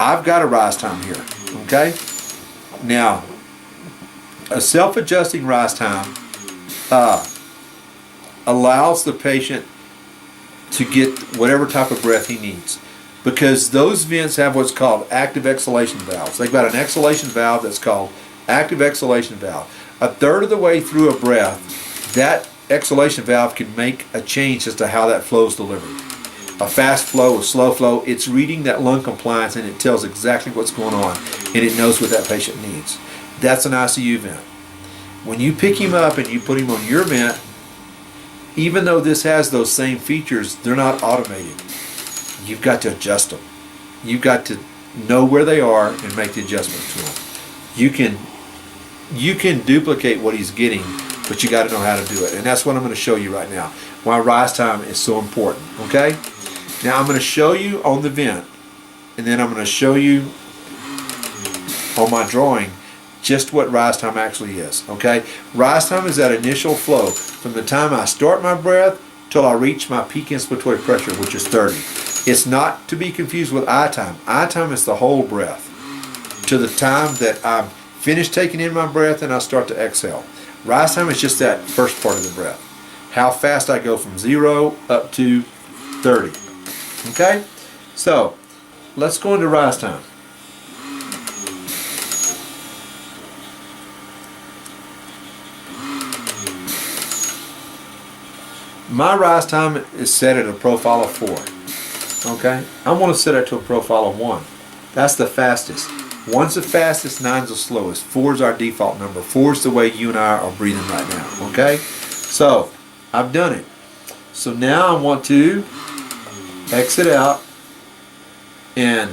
I've got a rise time here, okay? Now, a self-adjusting rise time allows the patient to get whatever type of breath he needs, because those vents have what's called active exhalation valves. They've got an exhalation valve that's called active exhalation valve. A third of the way through a breath, that exhalation valve can make a change as to how that flow is delivered. A fast flow, a slow flow, it's reading that lung compliance and it tells exactly what's going on and it knows what that patient needs. That's an ICU vent. When you pick him up and you put him on your vent, even though this has those same features, they're not automated. You've got to adjust them. You've got to know where they are and make the adjustment to them. You can duplicate what he's getting, but you got to know how to do it. And that's what I'm going to show you right now. Why rise time is so important. Okay? Now I'm going to show you on the vent, and then I'm going to show you on my drawing just what rise time actually is. Okay? Rise time is that initial flow from the time I start my breath till I reach my peak inspiratory pressure, which is 30. It's not to be confused with I time. I time is the whole breath to the time that I'm finished taking in my breath and I start to exhale. Rise time is just that first part of the breath. How fast I go from 0 up to 30. Okay? So, let's go into rise time. My rise time is set at a profile of 4. Okay? I want to set it to a profile of 1. That's the fastest. One's the fastest, nine's the slowest. 4 is our default number. 4 is the way you and I are breathing right now, okay? So, I've done it. So now I want to exit out and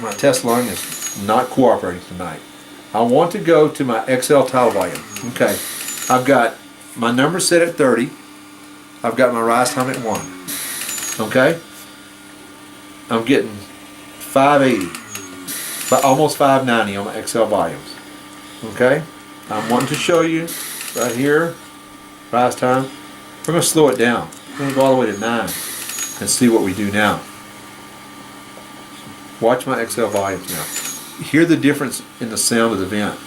my test lung is not cooperating tonight. I want to go to my XL tidal volume. Okay, I've got my number set at 30. I've got my rise time at 1. Okay, I'm getting 580, but almost 590 on my XL volumes. Okay, I'm wanting to show you right here, rise time. We're going to slow it down. We're going to go all the way to 9 and see what we do now. Watch my XL volumes now. Hear the difference in the sound of the vent.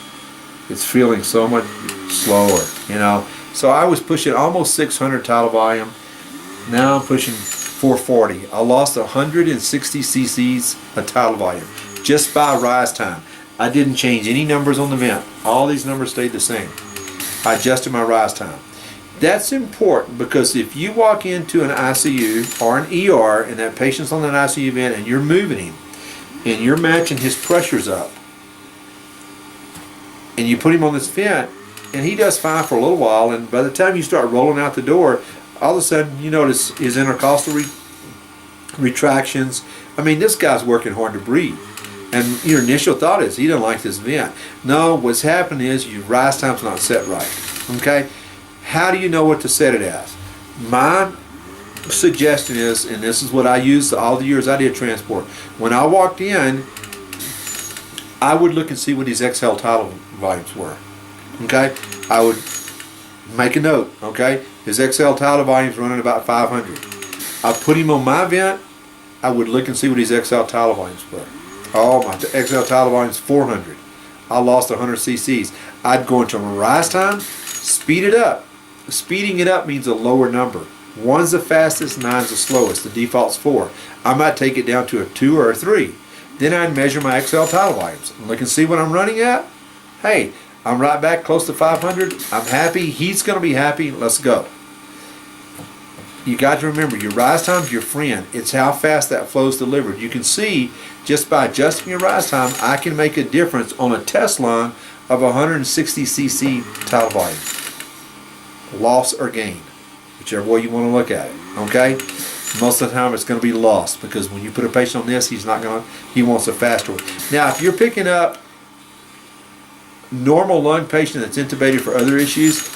It's feeling so much slower, you know. So I was pushing almost 600 tidal volume. Now I'm pushing 440. I lost 160 cc's of tidal volume just by rise time. I didn't change any numbers on the vent. All these numbers stayed the same. I adjusted my rise time. That's important because if you walk into an ICU or an ER and that patient's on an ICU vent and you're moving him and you're matching his pressures up and you put him on this vent and he does fine for a little while, and by the time you start rolling out the door, all of a sudden you notice his intercostal retractions. I mean, this guy's working hard to breathe. And your initial thought is he doesn't like this vent. No, what's happening is your rise time's not set right. Okay? How do you know what to set it as? My suggestion is, and this is what I used all the years I did transport, when I walked in, I would look and see what his exhale tidal volumes were. Okay? I would make a note. Okay? His exhale tidal volume's running about 500. I put him on my vent, I would look and see what his exhale tidal volumes were. Oh, my XL tidal volume is 400. I lost 100 cc's. I'd go into my rise time, speed it up. Speeding it up means a lower number. 1's the fastest, 9's the slowest. The default's 4. I might take it down to a 2 or a 3. Then I'd measure my XL tidal volumes. Look and see what I'm running at. Hey, I'm right back close to 500. I'm happy. He's going to be happy. Let's go. You got to remember, your rise time's your friend. It's how fast that flow's delivered. You can see just by adjusting your rise time, I can make a difference on a test lung of 160 cc tidal volume. Loss or gain, whichever way you want to look at it. Okay? Most of the time it's going to be lost because when you put a patient on this, he wants a faster one. Now, if you're picking up normal lung patient that's intubated for other issues,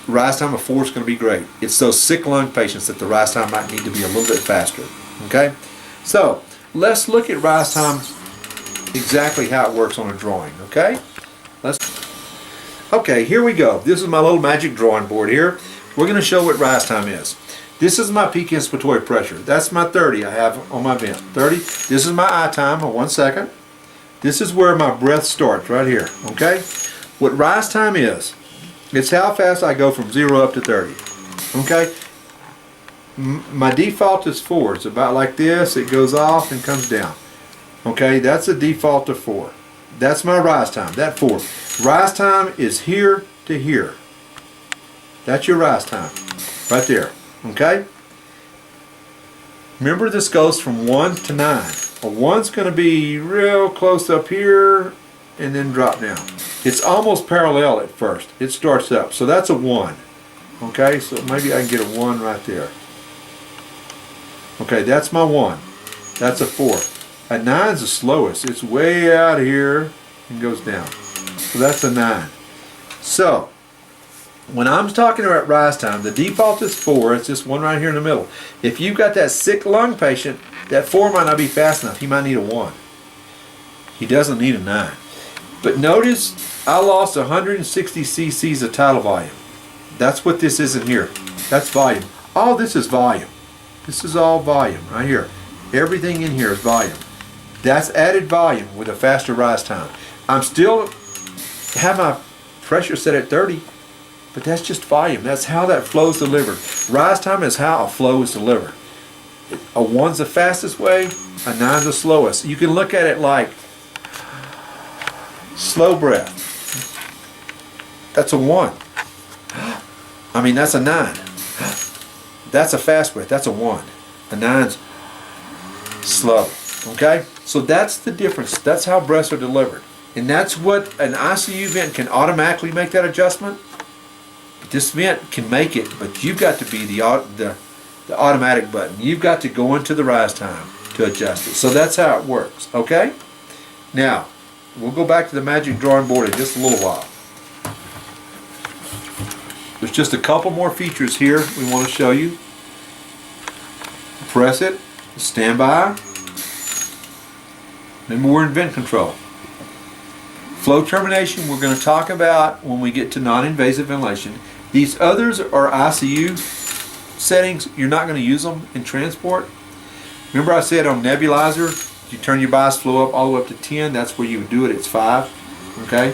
rise time of 4 is going to be great. It's those sick lung patients that the rise time might need to be a little bit faster. Okay? So, let's look at rise time, exactly how it works on a drawing. Okay? Okay, here we go. This is my little magic drawing board here. We're going to show what rise time is. This is my peak inspiratory pressure. That's my 30 I have on my vent. 30. This is my I time of 1 second. This is where my breath starts, right here. Okay? What rise time is, it's how fast I go from 0 up to 30. Okay? My default is 4. It's about like this. It goes off and comes down. Okay? That's a default of 4. That's my rise time. That 4. Rise time is here to here. That's your rise time. Right there. Okay? Remember, this goes from 1 to 9. A 1's going to be real close up here and then drop down. It's almost parallel at first. It starts up. So that's a 1. Okay, so maybe I can get a 1 right there. Okay, that's my 1. That's a 4. A 9's the slowest. It's way out here and goes down. So that's a 9. So, when I'm talking about rise time, the default is 4. It's just 1 right here in the middle. If you've got that sick lung patient, that 4 might not be fast enough. He might need a 1. He doesn't need a 9. But notice I lost 160 cc's of tidal volume. That's what this is in here. That's volume. All this is volume. This is all volume right here. Everything in here is volume. That's added volume with a faster rise time. I'm still have my pressure set at 30, but that's just volume. That's how that flow is delivered. Rise time is how a flow is delivered. A 1's the fastest way, a 9's the slowest. You can look at it like slow breath. That's a 1. I mean, that's a 9. That's a fast breath. That's a 1. A 9's slow. Okay? So that's the difference. That's how breaths are delivered. And that's what an ICU vent can automatically make that adjustment. This vent can make it, but you've got to be the automatic button. You've got to go into the rise time to adjust it. So that's how it works. Okay? Now, we'll go back to the magic drawing board in just a little while. There's just a couple more features here we want to show you. Press it, stand by. Remember, we're in vent control. Flow termination we're going to talk about when we get to non-invasive ventilation. These others are ICU settings. You're not going to use them in transport. Remember I said on nebulizer, you turn your bias flow up all the way up to 10. That's where you would do it. It's 5. Okay.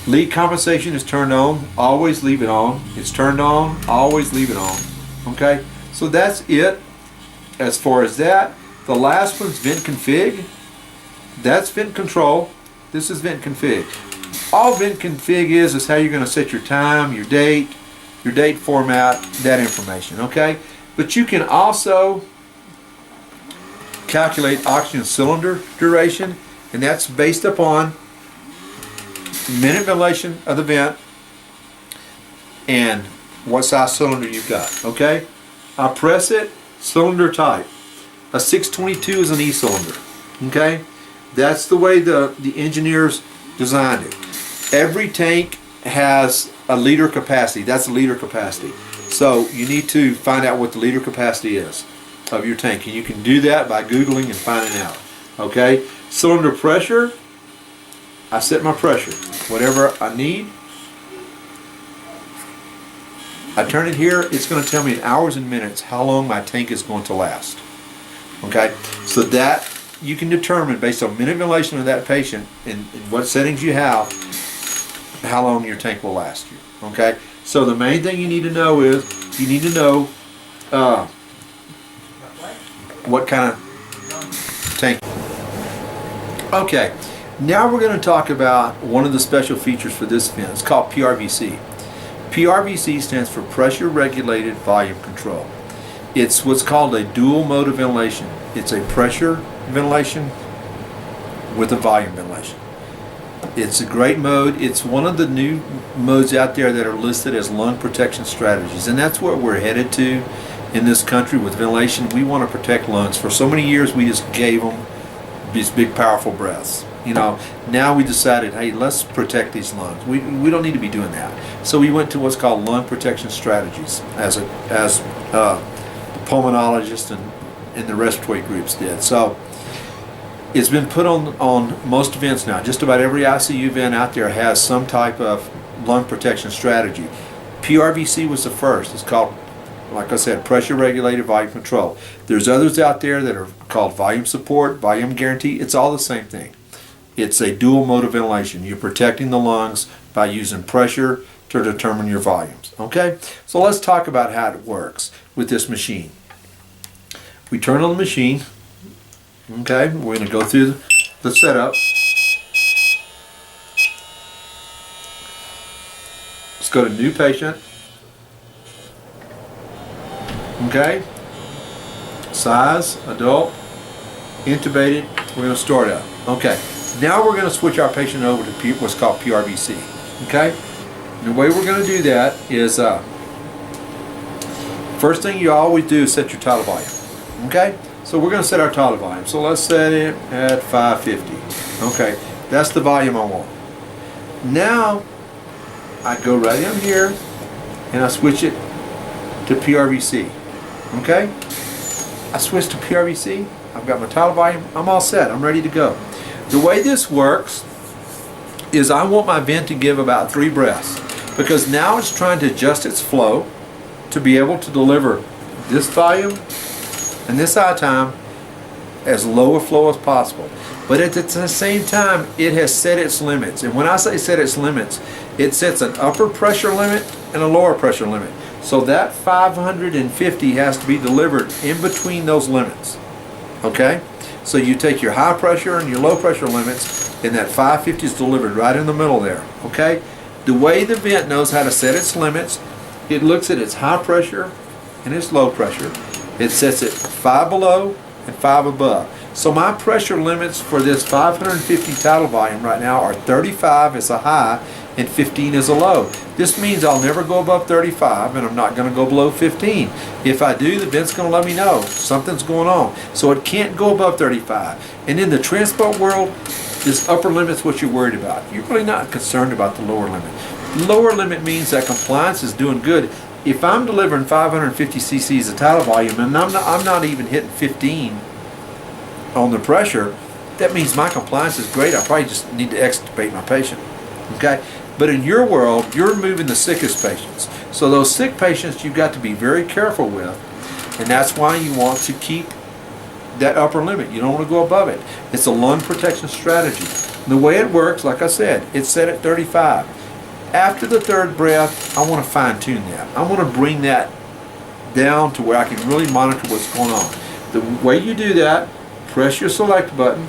Leak compensation is turned on. Always leave it on. It's turned on. Always leave it on. Okay. So that's it. As far as that, the last one's vent config. That's vent control. This is vent config. All vent config is how you're going to set your time, your date format, that information. Okay. But you can also calculate oxygen cylinder duration, and that's based upon minute ventilation of the vent and what size cylinder you've got. Okay, I press it, cylinder type. A 622 is an E cylinder. Okay, that's the way the engineers designed it. Every tank has a liter capacity. That's a liter capacity. So you need to find out what the liter capacity is of your tank, and you can do that by googling and finding out. Okay, cylinder pressure, I set my pressure whatever I need. I turn it here. It's going to tell me in hours and minutes how long my tank is going to last. Okay, so that you can determine based on minute ventilation of that patient and what settings you have how long your tank will last you. Okay, so the main thing you need to know is you need to know what kind of tank. Okay, now we're going to talk about one of the special features for this vent. It's called PRVC. PRVC stands for Pressure Regulated Volume Control. It's what's called a dual mode of ventilation. It's a pressure ventilation with a volume ventilation. It's a great mode. It's one of the new modes out there that are listed as lung protection strategies, and that's what we're headed to in this country with ventilation. We want to protect lungs. For so many years we just gave them these big powerful breaths. You know, now we decided, hey, let's protect these lungs. We don't need to be doing that. So we went to what's called lung protection strategies as the pulmonologists and the respiratory groups did. So it's been put on most vents now. Just about every ICU vent out there has some type of lung protection strategy. PRVC was the first. It's called, like I said, pressure regulated volume control. There's others out there that are called volume support, volume guarantee. It's all the same thing. It's a dual mode of ventilation. You're protecting the lungs by using pressure to determine your volumes. Okay, so let's talk about how it works with this machine. We turn on the machine. Okay, we're going to go through the setup. Let's go to new patient. Okay, size, adult, intubated. We're going to start up. Okay, now we're going to switch our patient over to what's called PRVC. Okay, and the way we're going to do that is first thing you always do is set your tidal volume. Okay, so we're going to set our tidal volume. So let's set it at 550. Okay, that's the volume I want. Now I go right in here and I switch it to PRVC. Okay, I switch to PRVC. I've got my tidal volume. I'm all set. I'm ready to go. The way this works is I want my vent to give about 3 breaths, because now it's trying to adjust its flow to be able to deliver this volume and this high time as low a flow as possible. But at the same time, it has set its limits. And when I say set its limits, it sets an upper pressure limit and a lower pressure limit. So that 550 has to be delivered in between those limits. Okay? So you take your high pressure and your low pressure limits, and that 550 is delivered right in the middle there. Okay? The way the vent knows how to set its limits, it looks at its high pressure and it's low pressure. It sets it 5 below and 5 above. So my pressure limits for this 550 tidal volume right now are 35 is a high and 15 is a low. This means I'll never go above 35 and I'm not going to go below 15. If I do, the vent's going to let me know something's going on. So it can't go above 35. And in the transport world, this upper limit's what you're worried about. You're really not concerned about the lower limit. Lower limit means that compliance is doing good. If I'm delivering 550 cc's of tidal volume and I'm not even hitting 15 on the pressure, that means my compliance is great. I probably just need to extubate my patient. Okay? But in your world, you're moving the sickest patients. So those sick patients you've got to be very careful with, and that's why you want to keep that upper limit. You don't want to go above it. It's a lung protection strategy. The way it works, like I said, it's set at 35. After the third breath, I want to fine tune that. I want to bring that down to where I can really monitor what's going on. The way you do that, press your select button,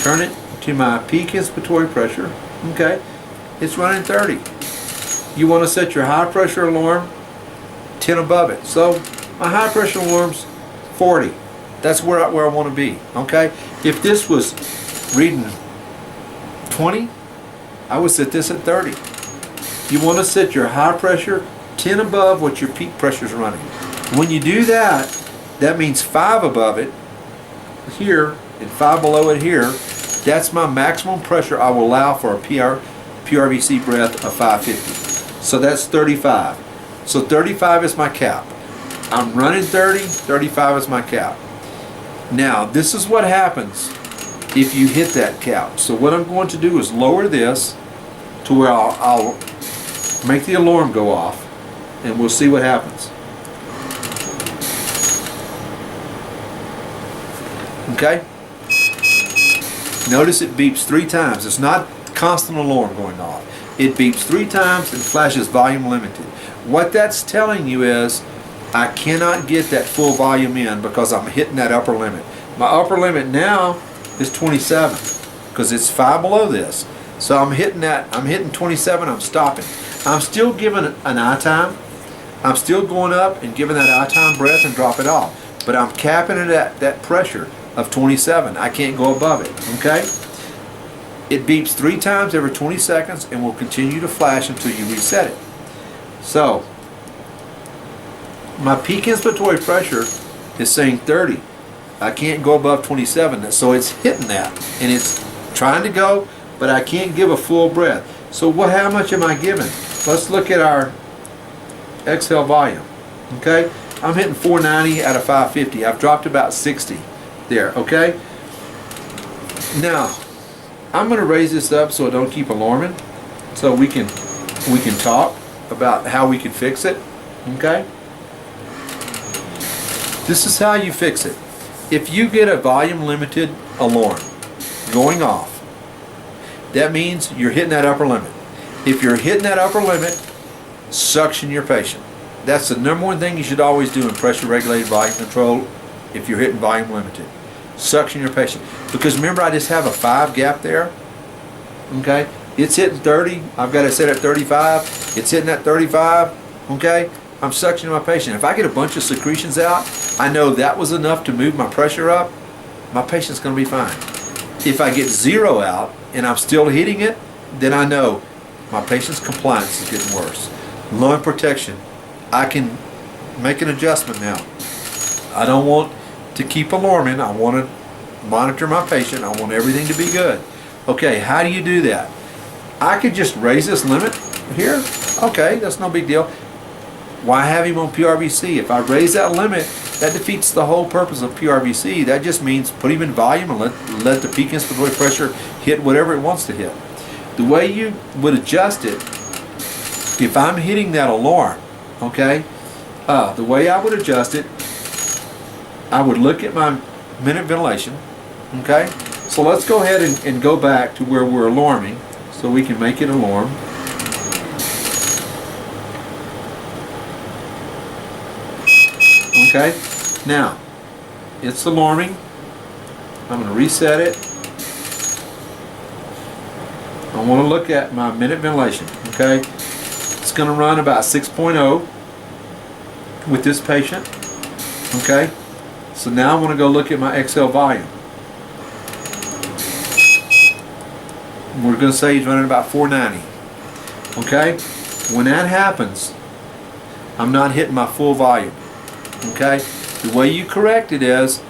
turn it to my peak inspiratory pressure. Okay, it's running 30. You want to set your high pressure alarm 10 above it. So my high pressure alarm's 40. That's where I want to be. Okay, if this was reading 20, I would set this at 30. You want to set your high pressure 10 above what your peak pressure is running. When you do that, that means 5 above it here and 5 below it here. That's my maximum pressure I will allow for a PRVC breath of 550. So that's 35. So 35 is my cap. I'm running 30, 35 is my cap. Now, this is what happens if you hit that cap. So what I'm going to do is lower this to where I'll make the alarm go off, and we'll see what happens. Okay? Notice it beeps 3 times. It's not constant alarm going off. It beeps 3 times and flashes volume limited. What that's telling you is I cannot get that full volume in because I'm hitting that upper limit. My upper limit now is 27 because it's 5 below this. So I'm hitting that. I'm hitting 27. I'm stopping. I'm still giving an eye time. I'm still going up and giving that eye time breath and drop it off. But I'm capping it at that pressure of 27. I can't go above it. Okay? It beeps 3 times every 20 seconds and will continue to flash until you reset it. So my peak inspiratory pressure is saying 30. I can't go above 27. So it's hitting that and it's trying to go, but I can't give a full breath. So how much am I giving? Let's look at our exhale volume. Okay? I'm hitting 490 out of 550. I've dropped about 60 there. Okay? Now, I'm going to raise this up so I don't keep alarming, so we can talk about how we can fix it. Okay? This is how you fix it. If you get a volume limited alarm going off, that means you're hitting that upper limit. If you're hitting that upper limit, suction your patient. That's the number one thing you should always do in pressure regulated volume control if you're hitting volume limited. Suction your patient. Because remember, I just have a 5 gap there. Okay? It's hitting 30. I've got it set at 35. It's hitting at 35. Okay? I'm suctioning my patient. If I get a bunch of secretions out, I know that was enough to move my pressure up. My patient's going to be fine. If I get 0 out and I'm still hitting it, then I know my patient's compliance is getting worse. Lung protection. I can make an adjustment now. I don't want to keep alarming. I want to monitor my patient. I want everything to be good. Okay, how do you do that? I could just raise this limit here. Okay, that's no big deal. Why have him on PRVC? If I raise that limit, that defeats the whole purpose of PRVC. That just means put him in volume and let the peak inspiratory pressure hit whatever it wants to hit. The way you would adjust it, if I'm hitting that alarm, okay, the way I would adjust it, I would look at my minute ventilation, okay? So let's go ahead and go back to where we're alarming so we can make it alarm. Okay, now it's alarming. I'm going to reset it. I want to look at my minute ventilation. Okay, it's going to run about 6.0. with this patient. Okay, so now I want to go look at my XL volume. We're going to say he's running about 490. Okay, when that happens, I'm not hitting my full volume. Okay, the way you correct it is,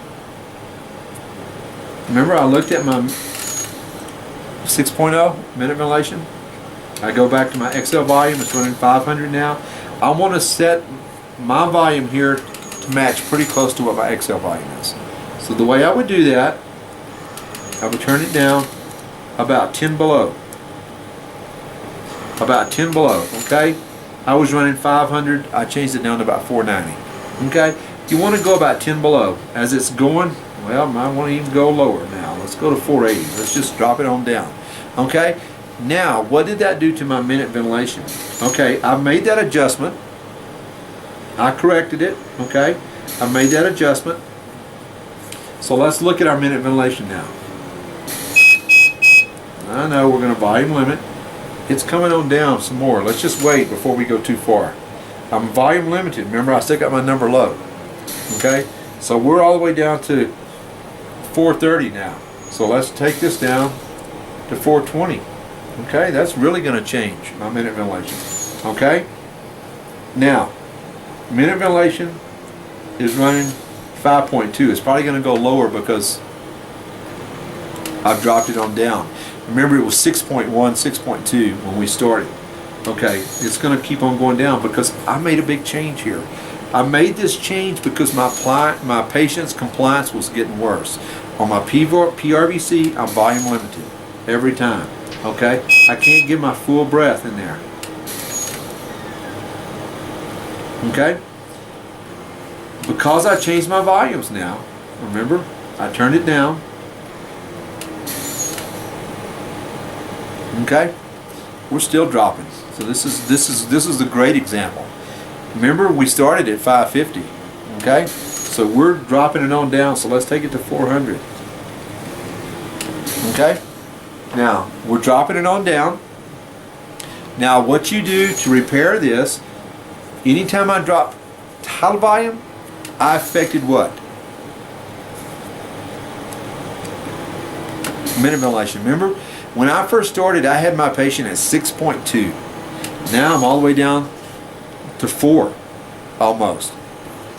remember I looked at my 6.0 minute ventilation. I go back to my XL volume, it's running 500 now. I want to set my volume here to match pretty close to what my XL volume is. So the way I would do that, I would turn it down about 10 below. About 10 below, okay? I was running 500, I changed it down to about 490. Okay? You want to go about 10 below. As it's going, well, I want to even go lower now. Let's go to 480. Let's just drop it on down. Okay? Now, what did that do to my minute ventilation? Okay, I made that adjustment. I corrected it. Okay? I made that adjustment. So let's look at our minute ventilation now. I know we're going to volume limit. It's coming on down some more. Let's just wait before we go too far. I'm volume limited. Remember, I still got my number low. Okay? So we're all the way down to 430 now. So let's take this down to 420. Okay? That's really going to change my minute ventilation. Okay? Now, minute ventilation is running 5.2. It's probably going to go lower because I've dropped it on down. Remember, it was 6.1, 6.2 when we started. Okay, it's going to keep on going down because I made a big change here. I made this change because my patient's compliance was getting worse. On my PRVC, I'm volume limited every time. Okay, I can't give my full breath in there. Okay, because I changed my volumes now. Remember, I turned it down. Okay, we're still dropping. So this is a great example. Remember, we started at 550. Okay, so we're dropping it on down. So let's take it to 400. Okay, now we're dropping it on down. Now, what you do to repair this? Anytime I drop tidal volume, I affected what? Minute ventilation. Remember? When I first started, I had my patient at 6.2. Now I'm all the way down to 4, almost.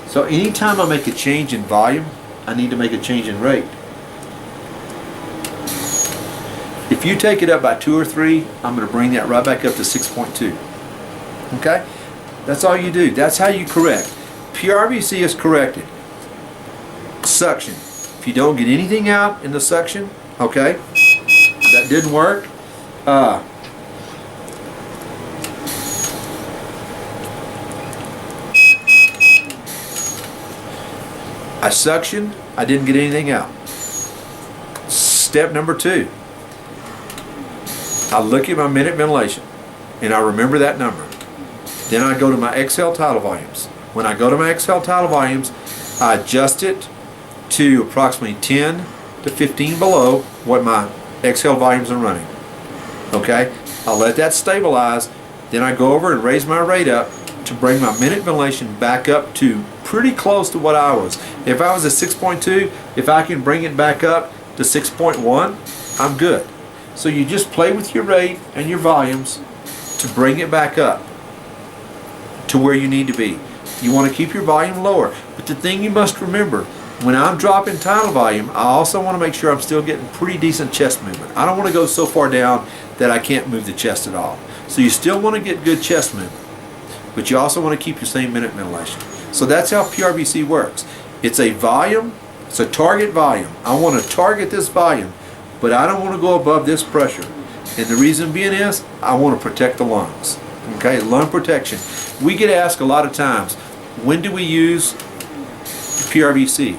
So anytime I make a change in volume, I need to make a change in rate. If you take it up by 2 or 3, I'm going to bring that right back up to 6.2. Okay? That's all you do. That's how you correct. PRVC is corrected. Suction. If you don't get anything out in the suction, okay? That didn't work. I suctioned. I didn't get anything out. Step number 2. I look at my minute ventilation and I remember that number. Then I go to my XL tidal volumes. When I go to my XL tidal volumes, I adjust it to approximately 10 to 15 below what my XL volumes are running. Okay, I'll let that stabilize. Then I go over and raise my rate up to bring my minute ventilation back up to pretty close to what I was. If I was at 6.2, if I can bring it back up to 6.1, I'm good. So you just play with your rate and your volumes to bring it back up to where you need to be. You want to keep your volume lower, but the thing you must remember, when I'm dropping tidal volume, I also want to make sure I'm still getting pretty decent chest movement. I don't want to go so far down that I can't move the chest at all. So you still want to get good chest movement, but you also want to keep your same minute ventilation. So that's how PRVC works. It's a volume, it's a target volume. I want to target this volume, but I don't want to go above this pressure. And the reason being is, I want to protect the lungs. Okay, lung protection. We get asked a lot of times, when do we use PRVC?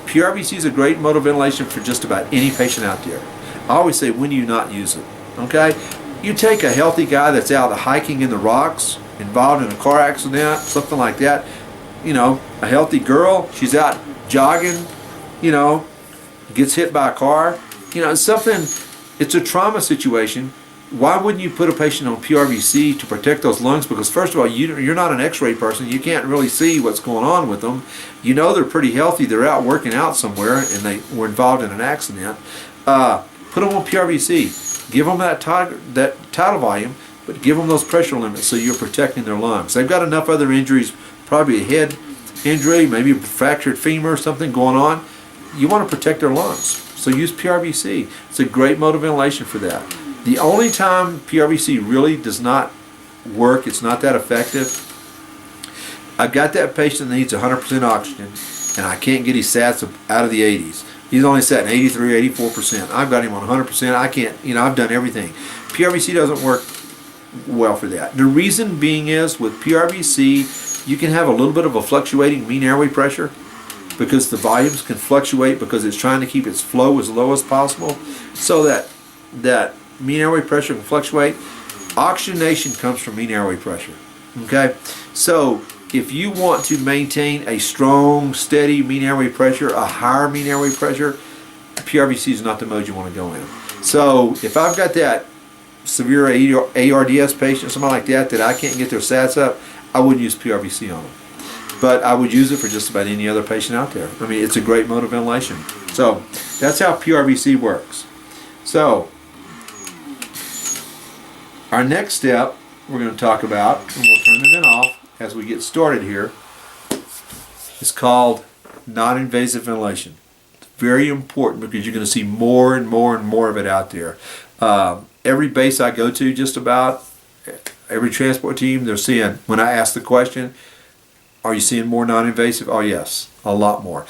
PRVC is a great mode of ventilation for just about any patient out there. I always say, when do you not use it? Okay? You take a healthy guy that's out hiking in the rocks, involved in a car accident, something like that. You know, a healthy girl, she's out jogging, you know, gets hit by a car. You know, it's something, it's a trauma situation. why wouldn't you put a patient on PRVC to protect those lungs? Because first of all, you're not an x-ray person. You can't really see what's going on with them. You know they're pretty healthy. They're out working out somewhere and they were involved in an accident. Put them on PRVC. Give them that tidal volume, but give them those pressure limits so you're protecting their lungs. They've got enough other injuries, probably a head injury, maybe a fractured femur or something going on. You want to protect their lungs. So use PRVC. It's a great mode of ventilation for that. The only time PRVC really does not work, it's not that effective, I've got that patient that needs 100% oxygen and I can't get his sats out of the 80s. He's only sat in 83, 84%. I've got him on 100%. I can't, I've done everything. PRVC doesn't work well for that. The reason being is with PRVC, you can have a little bit of a fluctuating mean airway pressure because the volumes can fluctuate because it's trying to keep its flow as low as possible so that mean airway pressure can fluctuate. Oxygenation comes from mean airway pressure. Okay? So if you want to maintain a strong, steady mean airway pressure, a higher mean airway pressure, PRVC is not the mode you want to go in. So if I've got that severe ARDS patient, something like that I can't get their sats up, I wouldn't use PRVC on them. But I would use it for just about any other patient out there. I mean, it's a great mode of ventilation. So that's how PRVC works. So our next step we're going to talk about, and we'll turn the vent off as we get started here, is called non-invasive ventilation. It's very important because you're going to see more and more and more of it out there. Every base I go to, just about every transport team, they're seeing, when I ask the question, are you seeing more non-invasive? Oh yes, a lot more.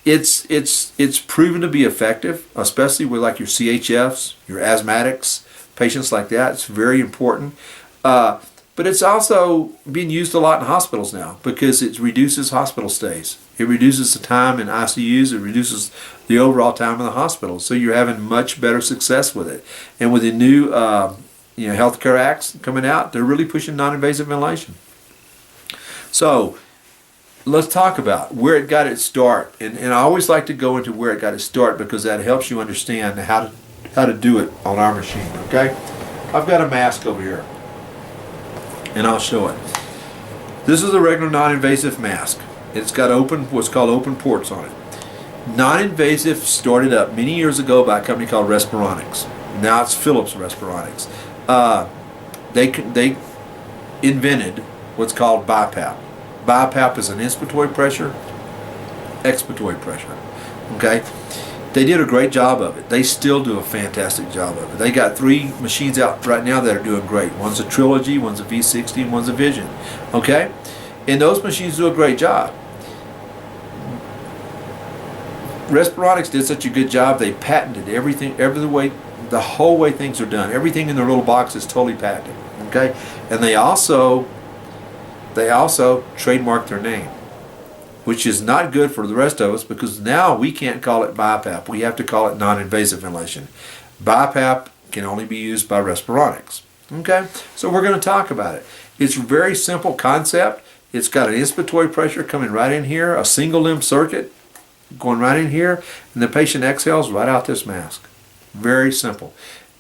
It's proven to be effective, especially with like your CHFs, your asthmatics, patients like that. It's very important. But it's also being used a lot in hospitals now because it reduces hospital stays. It reduces the time in ICUs. It reduces the overall time in the hospital. So you're having much better success with it. And with the new healthcare acts coming out, they're really pushing non-invasive ventilation. So let's talk about where it got its start. And I always like to go into where it got its start because that helps you understand how to do it on our machine. Okay? I've got a mask over here, and I'll show it. This is a regular non-invasive mask. It's got what's called open ports on it. Non-invasive started up many years ago by a company called Respironics. Now it's Philips Respironics. They invented what's called BiPAP. BiPAP is an inspiratory pressure, expiratory pressure. Okay? They did a great job of it. They still do a fantastic job of it. They got 3 machines out right now that are doing great. One's a Trilogy, one's a V60, and one's a Vision. Okay? And those machines do a great job. Respironics did such a good job, they patented everything, the whole way things are done. Everything in their little box is totally patented. Okay? And they also trademarked their name, which is not good for the rest of us because now we can't call it BiPAP. We have to call it non-invasive ventilation. BiPAP can only be used by Respironics. Okay? So we're going to talk about it. It's a very simple concept. It's got an inspiratory pressure coming right in here, a single limb circuit going right in here, and the patient exhales right out this mask. Very simple.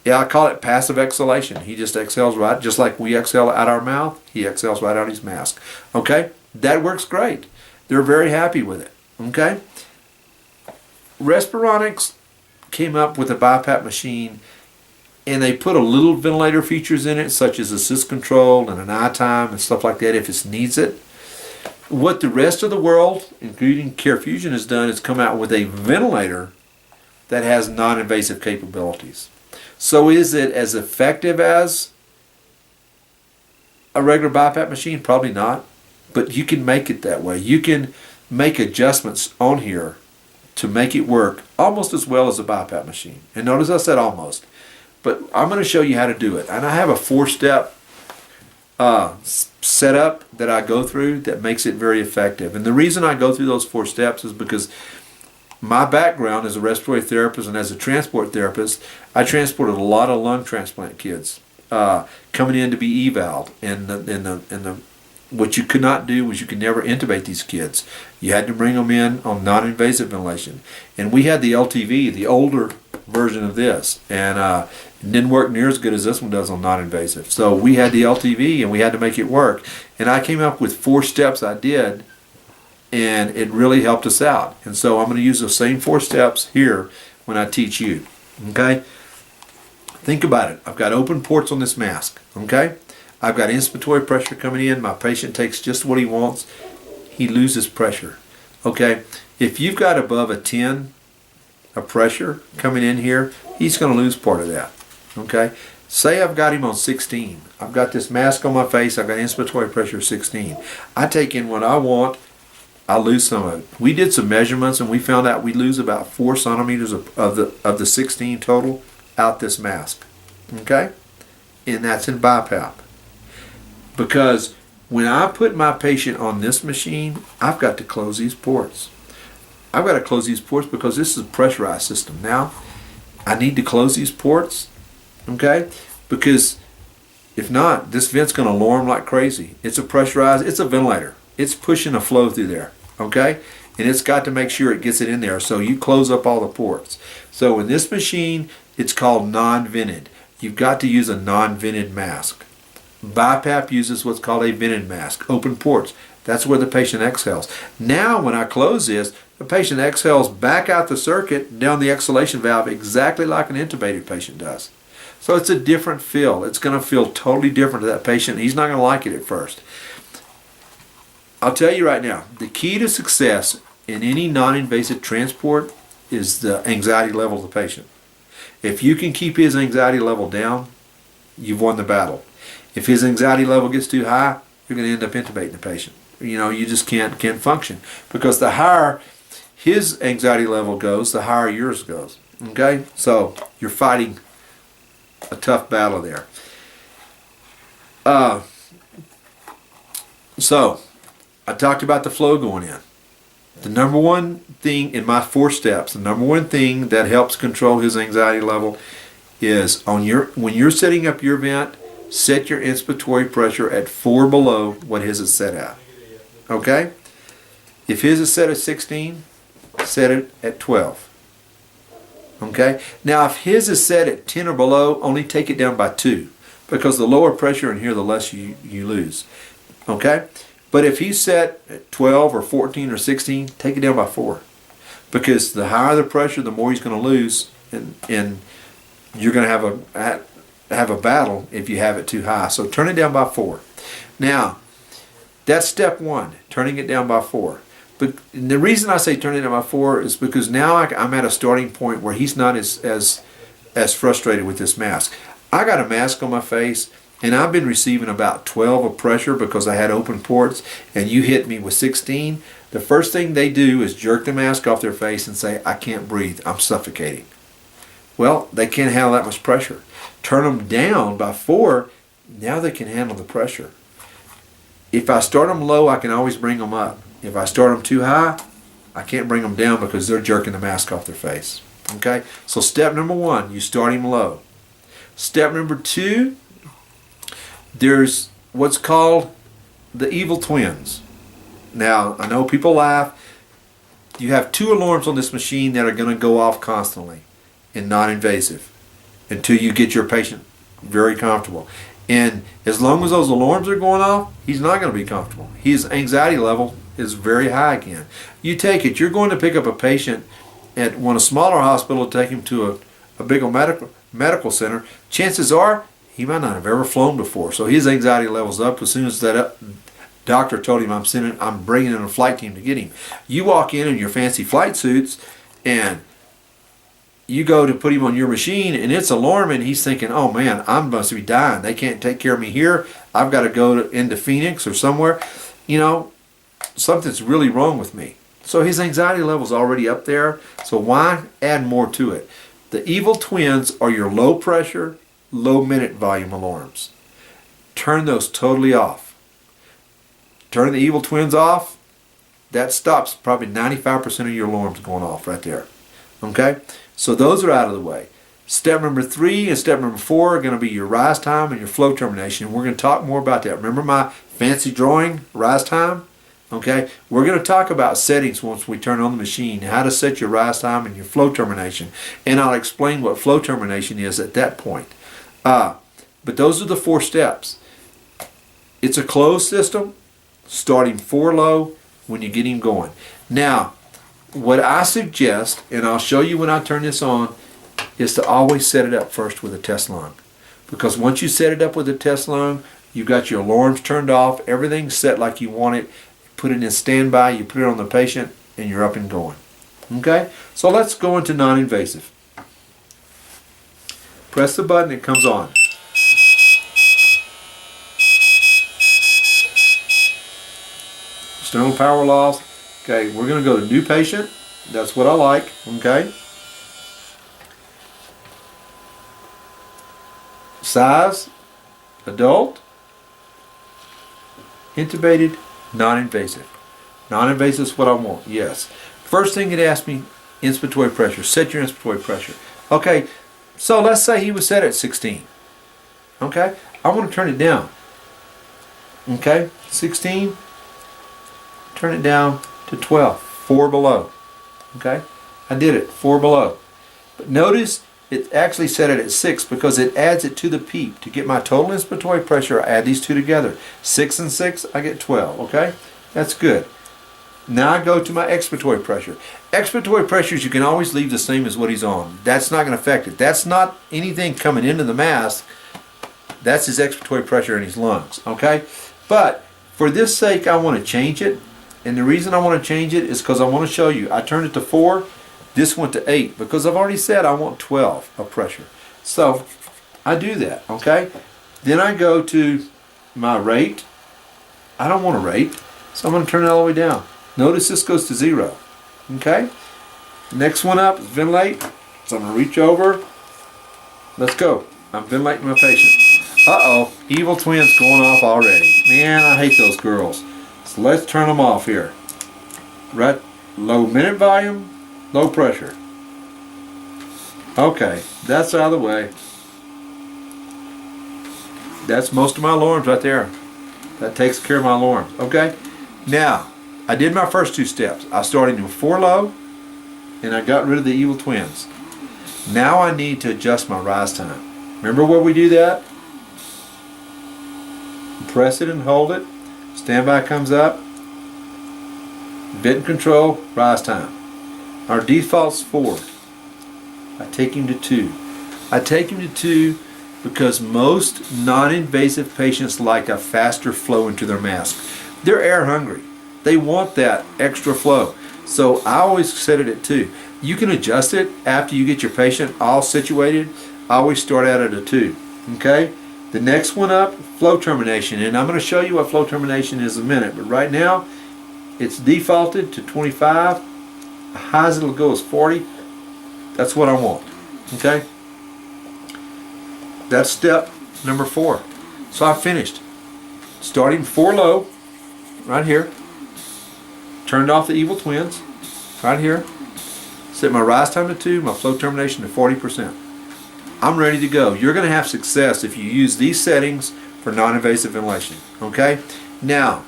Yeah, I call it passive exhalation. He just exhales right, just like we exhale out our mouth, he exhales right out his mask. Okay? That works great. They're very happy with it. Okay? Respironics came up with a BiPAP machine and they put a little ventilator features in it, such as assist control and an eye time and stuff like that if it needs it. What the rest of the world, including CareFusion, has done is come out with a ventilator that has non-invasive capabilities. So is it as effective as a regular BiPAP machine? Probably not. But you can make it that way. You can make adjustments on here to make it work almost as well as a BiPAP machine. And notice I said almost. But I'm going to show you how to do it. And I have a 4-step setup that I go through that makes it very effective. And the reason I go through those 4 steps is because my background as a respiratory therapist and as a transport therapist, I transported a lot of lung transplant kids coming in to be eval'd. And what you could not do was you could never intubate these kids. You had to bring them in on non-invasive ventilation. And we had the LTV, the older version of this, and it didn't work near as good as this one does on non-invasive. So we had the LTV and we had to make it work. And I came up with 4 steps I did, and it really helped us out. And so I'm going to use those same 4 steps here when I teach you. Okay? Think about it. I've got open ports on this mask. Okay? I've got inspiratory pressure coming in. My patient takes just what he wants. He loses pressure. Okay? If you've got above a 10 of pressure coming in here, he's going to lose part of that. Okay? Say I've got him on 16. I've got this mask on my face. I've got inspiratory pressure 16. I take in what I want. I lose some of it. We did some measurements and we found out we lose about 4 centimeters of the 16 total out this mask. Okay? And that's in BiPAP. Because when I put my patient on this machine, I've got to close these ports. I've got to close these ports because this is a pressurized system. Now, I need to close these ports, okay? Because if not, this vent's going to alarm like crazy. It's a pressurized, it's a ventilator. It's pushing a flow through there, okay? And it's got to make sure it gets it in there. So you close up all the ports. So in this machine, it's called non-vented. You've got to use a non-vented mask. BiPAP uses what's called a vented mask, open ports. That's where the patient exhales. Now when I close this, the patient exhales back out the circuit down the exhalation valve exactly like an intubated patient does. So it's a different feel. It's going to feel totally different to that patient. He's not going to like it at first. I'll tell you right now, the key to success in any non-invasive transport is the anxiety level of the patient. If you can keep his anxiety level down, you've won the battle. If his anxiety level gets too high, you're going to end up intubating the patient. You know, you just can't function. Because the higher his anxiety level goes, the higher yours goes. Okay? So, you're fighting a tough battle there. So, I talked about the flow going in. The number one thing in my 4 steps, the number one thing that helps control his anxiety level is when you're setting up your vent, set your inspiratory pressure at 4 below what his is set at. Okay? If his is set at 16, set it at 12. Okay? Now if his is set at 10 or below, only take it down by 2. Because the lower pressure in here, the less you lose. Okay? But if he's set at 12 or 14 or 16, take it down by 4. Because the higher the pressure, the more he's going to lose. And you're going to have a battle if you have it too high. So turn it down by 4. Now, that's step 1, turning it down by 4. But the reason I say turn it down by 4 is because now I'm at a starting point where he's not as frustrated with this mask. I got a mask on my face, and I've been receiving about 12 of pressure because I had open ports, and you hit me with 16. The first thing they do is jerk the mask off their face and say, I can't breathe, I'm suffocating. Well, they can't handle that much pressure. Turn them down by 4, now they can handle the pressure. If I start them low, I can always bring them up. If I start them too high, I can't bring them down because they're jerking the mask off their face. Okay? So step number 1, you start him low. Step number 2, there's what's called the evil twins. Now, I know people laugh. You have 2 alarms on this machine that are going to go off constantly in non-invasive until you get your patient very comfortable. And as long as those alarms are going off, he's not going to be comfortable. His anxiety level is very high again. You take it, you're going to pick up a patient at a smaller hospital to take him to a bigger medical center. Chances are he might not have ever flown before. So his anxiety level's up as soon as that doctor told him I'm bringing in a flight team to get him. You walk in your fancy flight suits and you go to put him on your machine and it's alarming. He's thinking, oh man, I must be dying. They can't take care of me here. I've got to go into Phoenix or somewhere. You know, something's really wrong with me. So his anxiety level's already up there. So why add more to it? The evil twins are your low pressure, low minute volume alarms. Turn those totally off. Turn the evil twins off. That stops probably 95% of your alarms going off right there. Okay? So those are out of the way. Step number 3 and step number 4 are going to be your rise time and your flow termination. And we're going to talk more about that. Remember my fancy drawing, rise time, Okay, we're going to talk about settings once we turn on the machine, how to set your rise time and your flow termination, and I'll explain what flow termination is at that point. But those are the 4 steps. It's a closed system, starting 4 low when you get him going. Now, what I suggest, and I'll show you when I turn this on, is to always set it up first with a test lung. Because once you set it up with a test lung, you got your alarms turned off, everything's set like you want it, put it in standby, you put it on the patient, and you're up and going. Okay? So let's go into non-invasive. Press the button, it comes on. External power loss. Okay, we're going to go to new patient. That's what I like. Okay. Size, adult, intubated, non-invasive. Non-invasive is what I want, yes. First thing it asked me, inspiratory pressure. Set your inspiratory pressure. Okay, so let's say he was set at 16. Okay, I want to turn it down. Okay, 16, turn it down to 12, 4 below. Okay, I did it, 4 below. But notice it actually set it at 6 because it adds it to the PEEP. To get my total inspiratory pressure, I add these two together. 6 and 6, I get 12, okay? That's good. Now I go to my expiratory pressure. Expiratory pressures you can always leave the same as what he's on. That's not going to affect it. That's not anything coming into the mask. That's his expiratory pressure in his lungs, okay? But for this sake, I want to change it. And the reason I want to change it is because I want to show you. I turned it to 4. This went to 8 because I've already said I want 12 of pressure. So I do that, okay? Then I go to my rate. I don't want a rate, so I'm going to turn it all the way down. Notice this goes to 0, okay? Next one up is ventilate. So I'm going to reach over. Let's go. I'm ventilating my patient. Uh-oh, evil twins going off already. Man, I hate those girls. So let's turn them off here. Right, low minute volume. Low pressure. Okay, that's out of the way. That's most of my alarms right there. That takes care of my alarms. Okay, now I did my first 2 steps. I started with 4 low and I got rid of the evil twins. Now I need to adjust my rise time. Remember where we do that? Press it and hold it. Standby comes up. Vent control, rise time. Our default's 4. I take him to 2. I take him to 2 because most non-invasive patients like a faster flow into their mask. They're air hungry. They want that extra flow. So I always set it at 2. You can adjust it after you get your patient all situated. I always start out at a 2. Okay? The next one up, flow termination. And I'm going to show you what flow termination is in a minute. But right now, it's defaulted to 25. The highest it'll go is 40. That's what I want. Okay? That's step number 4. So I finished. Starting 4 low, right here. Turned off the evil twins, right here. Set my rise time to 2, my flow termination to 40%. I'm ready to go. You're going to have success if you use these settings for non-invasive ventilation. Okay? Now,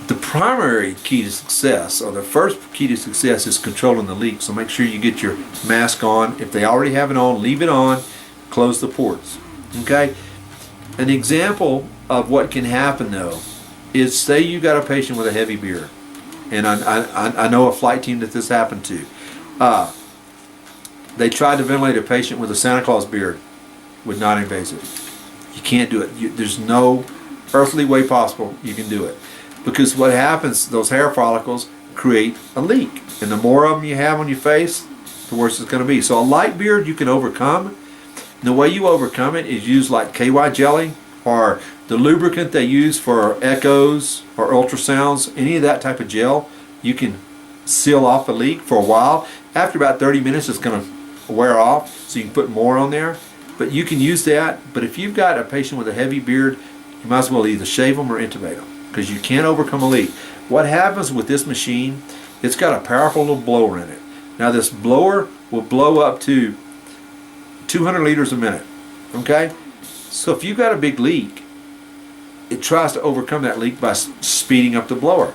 the primary key to success, or the first key to success, is controlling the leak. So make sure you get your mask on. If they already have it on, leave it on. Close the ports. Okay? An example of what can happen though is, say you got a patient with a heavy beard, and I know a flight team that this happened to. They tried to ventilate a patient with a Santa Claus beard with non-invasive. You can't do it. There's no earthly way possible you can do it. Because what happens, those hair follicles create a leak. And the more of them you have on your face, the worse it's going to be. So a light beard you can overcome. And the way you overcome it is use like KY jelly, or the lubricant they use for echoes or ultrasounds, any of that type of gel. You can seal off the leak for a while. After about 30 minutes it's going to wear off, so you can put more on there. But you can use that. But if you've got a patient with a heavy beard, you might as well either shave them or intubate them, because you can't overcome a leak. What happens with this machine, it's got a powerful little blower in it. Now this blower will blow up to 200 liters a minute. Okay? So if you've got a big leak, it tries to overcome that leak by speeding up the blower.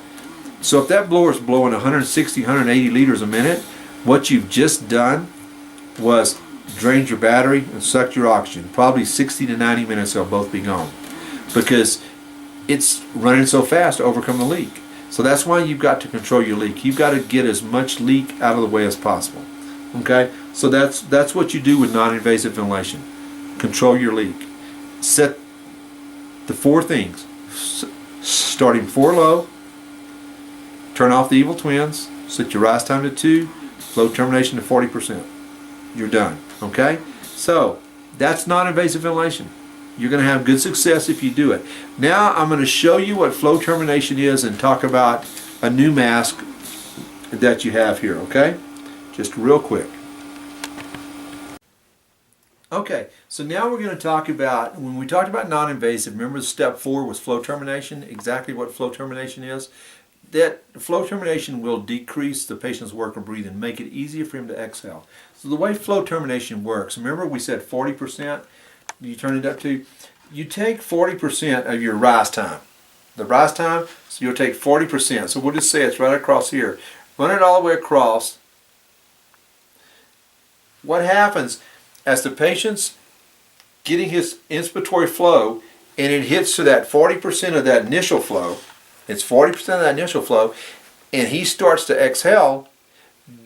So if that blower is blowing 160, 180 liters a minute, what you've just done was drained your battery and sucked your oxygen. Probably 60 to 90 minutes they'll both be gone, because it's running so fast to overcome the leak. So that's why you've got to control your leak. You've got to get as much leak out of the way as possible. Okay? So that's what you do with non-invasive ventilation. Control your leak. Set the 4 things. Starting 4 low, turn off the evil twins, set your rise time to 2, flow termination to 40%. You're done. Okay? So that's non-invasive ventilation. You're going to have good success if you do it. Now I'm going to show you what flow termination is and talk about a new mask that you have here, okay? Just real quick. Okay, so now we're going to talk about, when we talked about non-invasive, remember step 4 was flow termination, exactly what flow termination is. That flow termination will decrease the patient's work of breathing, make it easier for him to exhale. So the way flow termination works, remember we said 40%, you turn it up to, you take 40% of your rise time. The rise time, so you'll take 40%. So we'll just say it's right across here. Run it all the way across. What happens as the patient's getting his inspiratory flow and it hits to that 40% of that initial flow, it's 40% of that initial flow, and he starts to exhale,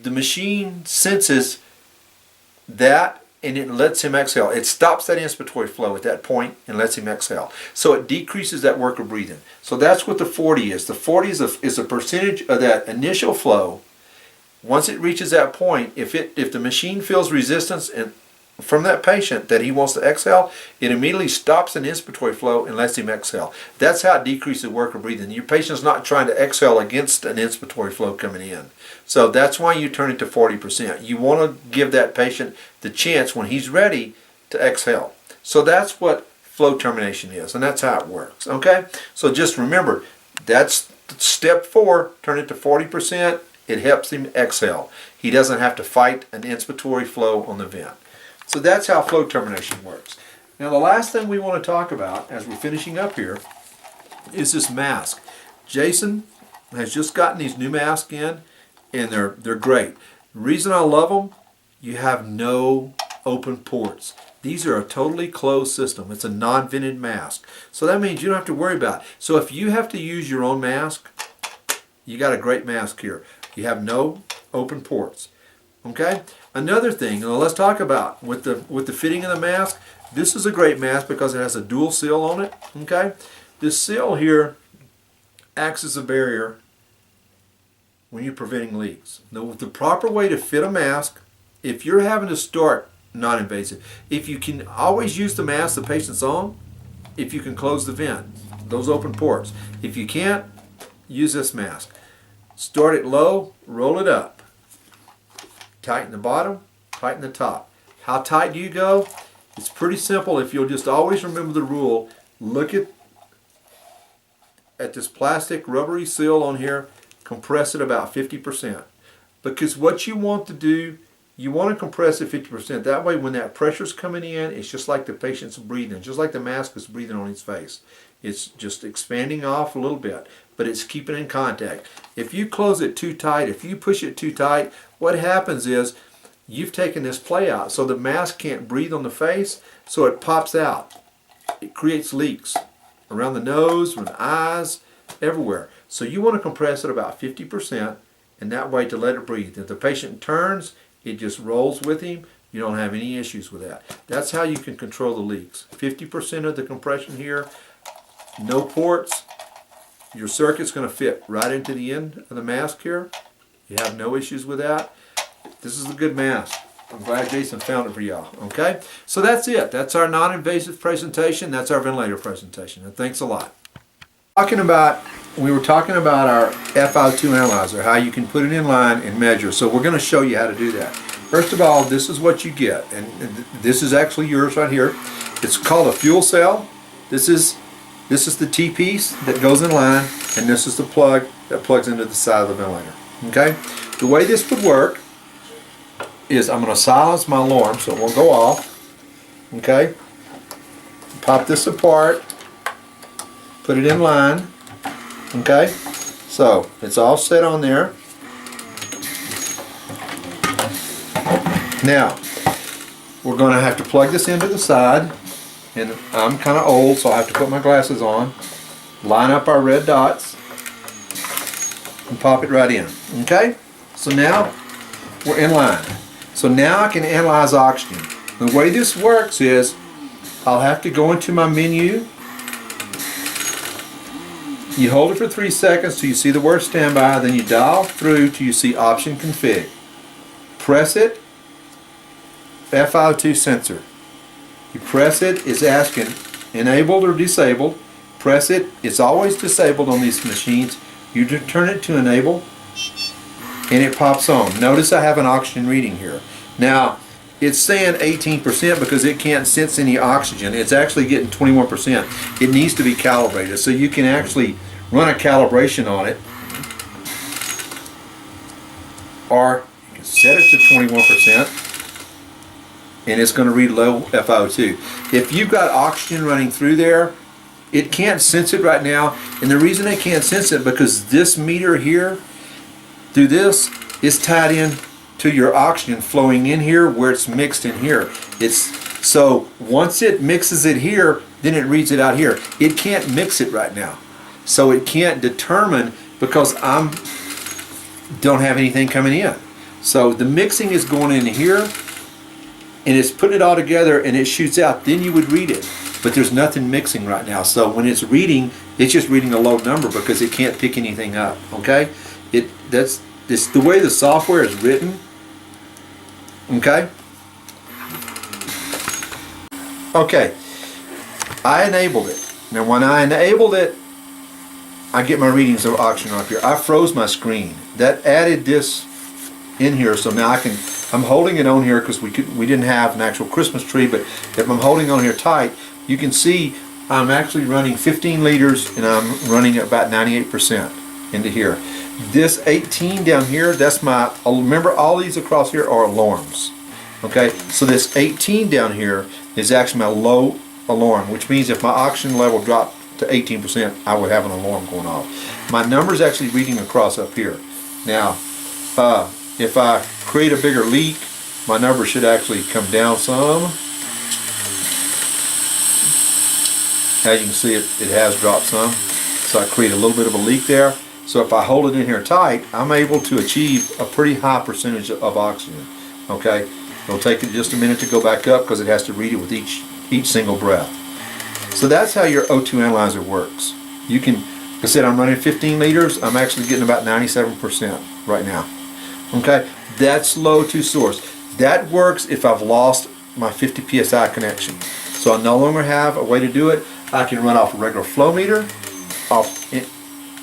the machine senses that and it lets him exhale. It stops that inspiratory flow at that point and lets him exhale. So it decreases that work of breathing. So that's what the 40 is. The 40 is a percentage of that initial flow. Once it reaches that point, if the machine feels resistance from that patient that he wants to exhale, it immediately stops an inspiratory flow and lets him exhale. That's how it decreases work of breathing. Your patient's not trying to exhale against an inspiratory flow coming in. So that's why you turn it to 40%. You want to give that patient the chance when he's ready to exhale. So that's what flow termination is, and that's how it works. Okay? So just remember, that's step 4, turn it to 40%. It helps him exhale. He doesn't have to fight an inspiratory flow on the vent. So that's how flow termination works. Now the last thing we want to talk about as we're finishing up here is this mask. Jason has just gotten these new masks in, and they're great. The reason I love them, you have no open ports. These are a totally closed system. It's a non-vented mask. So that means you don't have to worry about it. So if you have to use your own mask, you got a great mask here. You have no open ports. Okay? Another thing, let's talk about with the fitting of the mask. This is a great mask because it has a dual seal on it. Okay? This seal here acts as a barrier when you're preventing leaks. Now, the proper way to fit a mask, if you're having to start non-invasive, if you can always use the mask the patient's on, if you can close the vent, those open ports. If you can't, use this mask. Start it low, roll it up. Tighten the bottom, tighten the top. How tight do you go? It's pretty simple. If you'll just always remember the rule, look at this plastic rubbery seal on here, compress it about 50%. Because what you want to do, you want to compress it 50%. That way when that pressure's coming in, it's just like the patient's breathing, just like the mask is breathing on his face. It's just expanding off a little bit, but it's keeping in contact. If you close it too tight, if you push it too tight, what happens is you've taken this play out, so the mask can't breathe on the face, so it pops out. It creates leaks around the nose, around the eyes, everywhere. So you want to compress it about 50%, and that way to let it breathe. If the patient turns, it just rolls with him. You don't have any issues with that. That's how you can control the leaks. 50% of the compression here, no ports. Your circuit's going to fit right into the end of the mask here. You have no issues with that. This is a good mask. I'm glad Jason found it for y'all. Okay? So that's it. That's our non-invasive presentation. That's our ventilator presentation. And thanks a lot. We were talking about our FiO2 analyzer, how you can put it in line and measure. So we're going to show you how to do that. First of all, this is what you get. And this is actually yours right here. It's called a fuel cell. This is the T-piece that goes in line, and this is the plug that plugs into the side of the ventilator. Okay? The way this would work is I'm going to silence my alarm so it won't go off. Okay? Pop this apart. put it in line. Okay, so it's all set on there. Now, we're going to have to plug this into the side, and I'm kind of old, so I have to put my glasses on. Line up our red dots and pop it right in. Okay, so now we're in line. So now I can analyze oxygen. The way this works is I'll have to go into my menu. You hold it for 3 seconds till you see the word standby, then you dial through till you see option config. Press it, FiO2 sensor. You press it, it's asking enabled or disabled. Press it, it's always disabled on these machines. You turn it to enable and it pops on. Notice I have an oxygen reading here. Now it's saying 18% because it can't sense any oxygen. It's actually getting 21%. It needs to be calibrated, so you can actually run a calibration on it, or you can set it to 21% and it's going to read low FiO2. If you've got oxygen running through there, it can't sense it right now, and the reason it can't sense it because this meter here through this is tied in to your oxygen flowing in here where it's mixed in here. So once it mixes it here, then it reads it out here. It can't mix it right now, so it can't determine because don't have anything coming in. So the mixing is going in here and it's putting it all together and it shoots out. Then you would read it, but there's nothing mixing right now. So when it's reading, it's just reading a low number because it can't pick anything up. Okay, that's the way the software is written. Okay. Okay. I enabled it. Now when I enabled it, I get my readings of oxygen up here. I froze my screen. That added this in here, so now I'm holding it on here because we didn't have an actual Christmas tree, but if I'm holding on here tight, you can see I'm actually running 15 liters and I'm running about 98% into here. This 18 down here, that's my, remember all these across here are alarms. Okay, so this 18 down here is actually my low alarm, which means if my oxygen level dropped to 18%, I would have an alarm going off. My number's actually reading across up here. Now, if I create a bigger leak, my number should actually come down some. As you can see, it has dropped some. So I create a little bit of a leak there. So if I hold it in here tight, I'm able to achieve a pretty high percentage of oxygen. Okay, it'll take it just a minute to go back up because it has to read it with each single breath. So that's how your O2 analyzer works. You can, like I said, I'm running 15 liters. I'm actually getting about 97% right now. Okay, that's low to source. That works if I've lost my 50 psi connection. So I no longer have a way to do it. I can run off a regular flow meter, off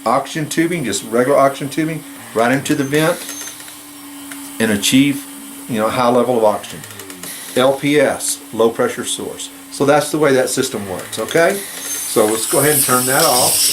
oxygen tubing, just regular oxygen tubing, right into the vent, and achieve, a high level of oxygen. LPS, low pressure source. So that's the way that system works. Okay, so let's go ahead and turn that off.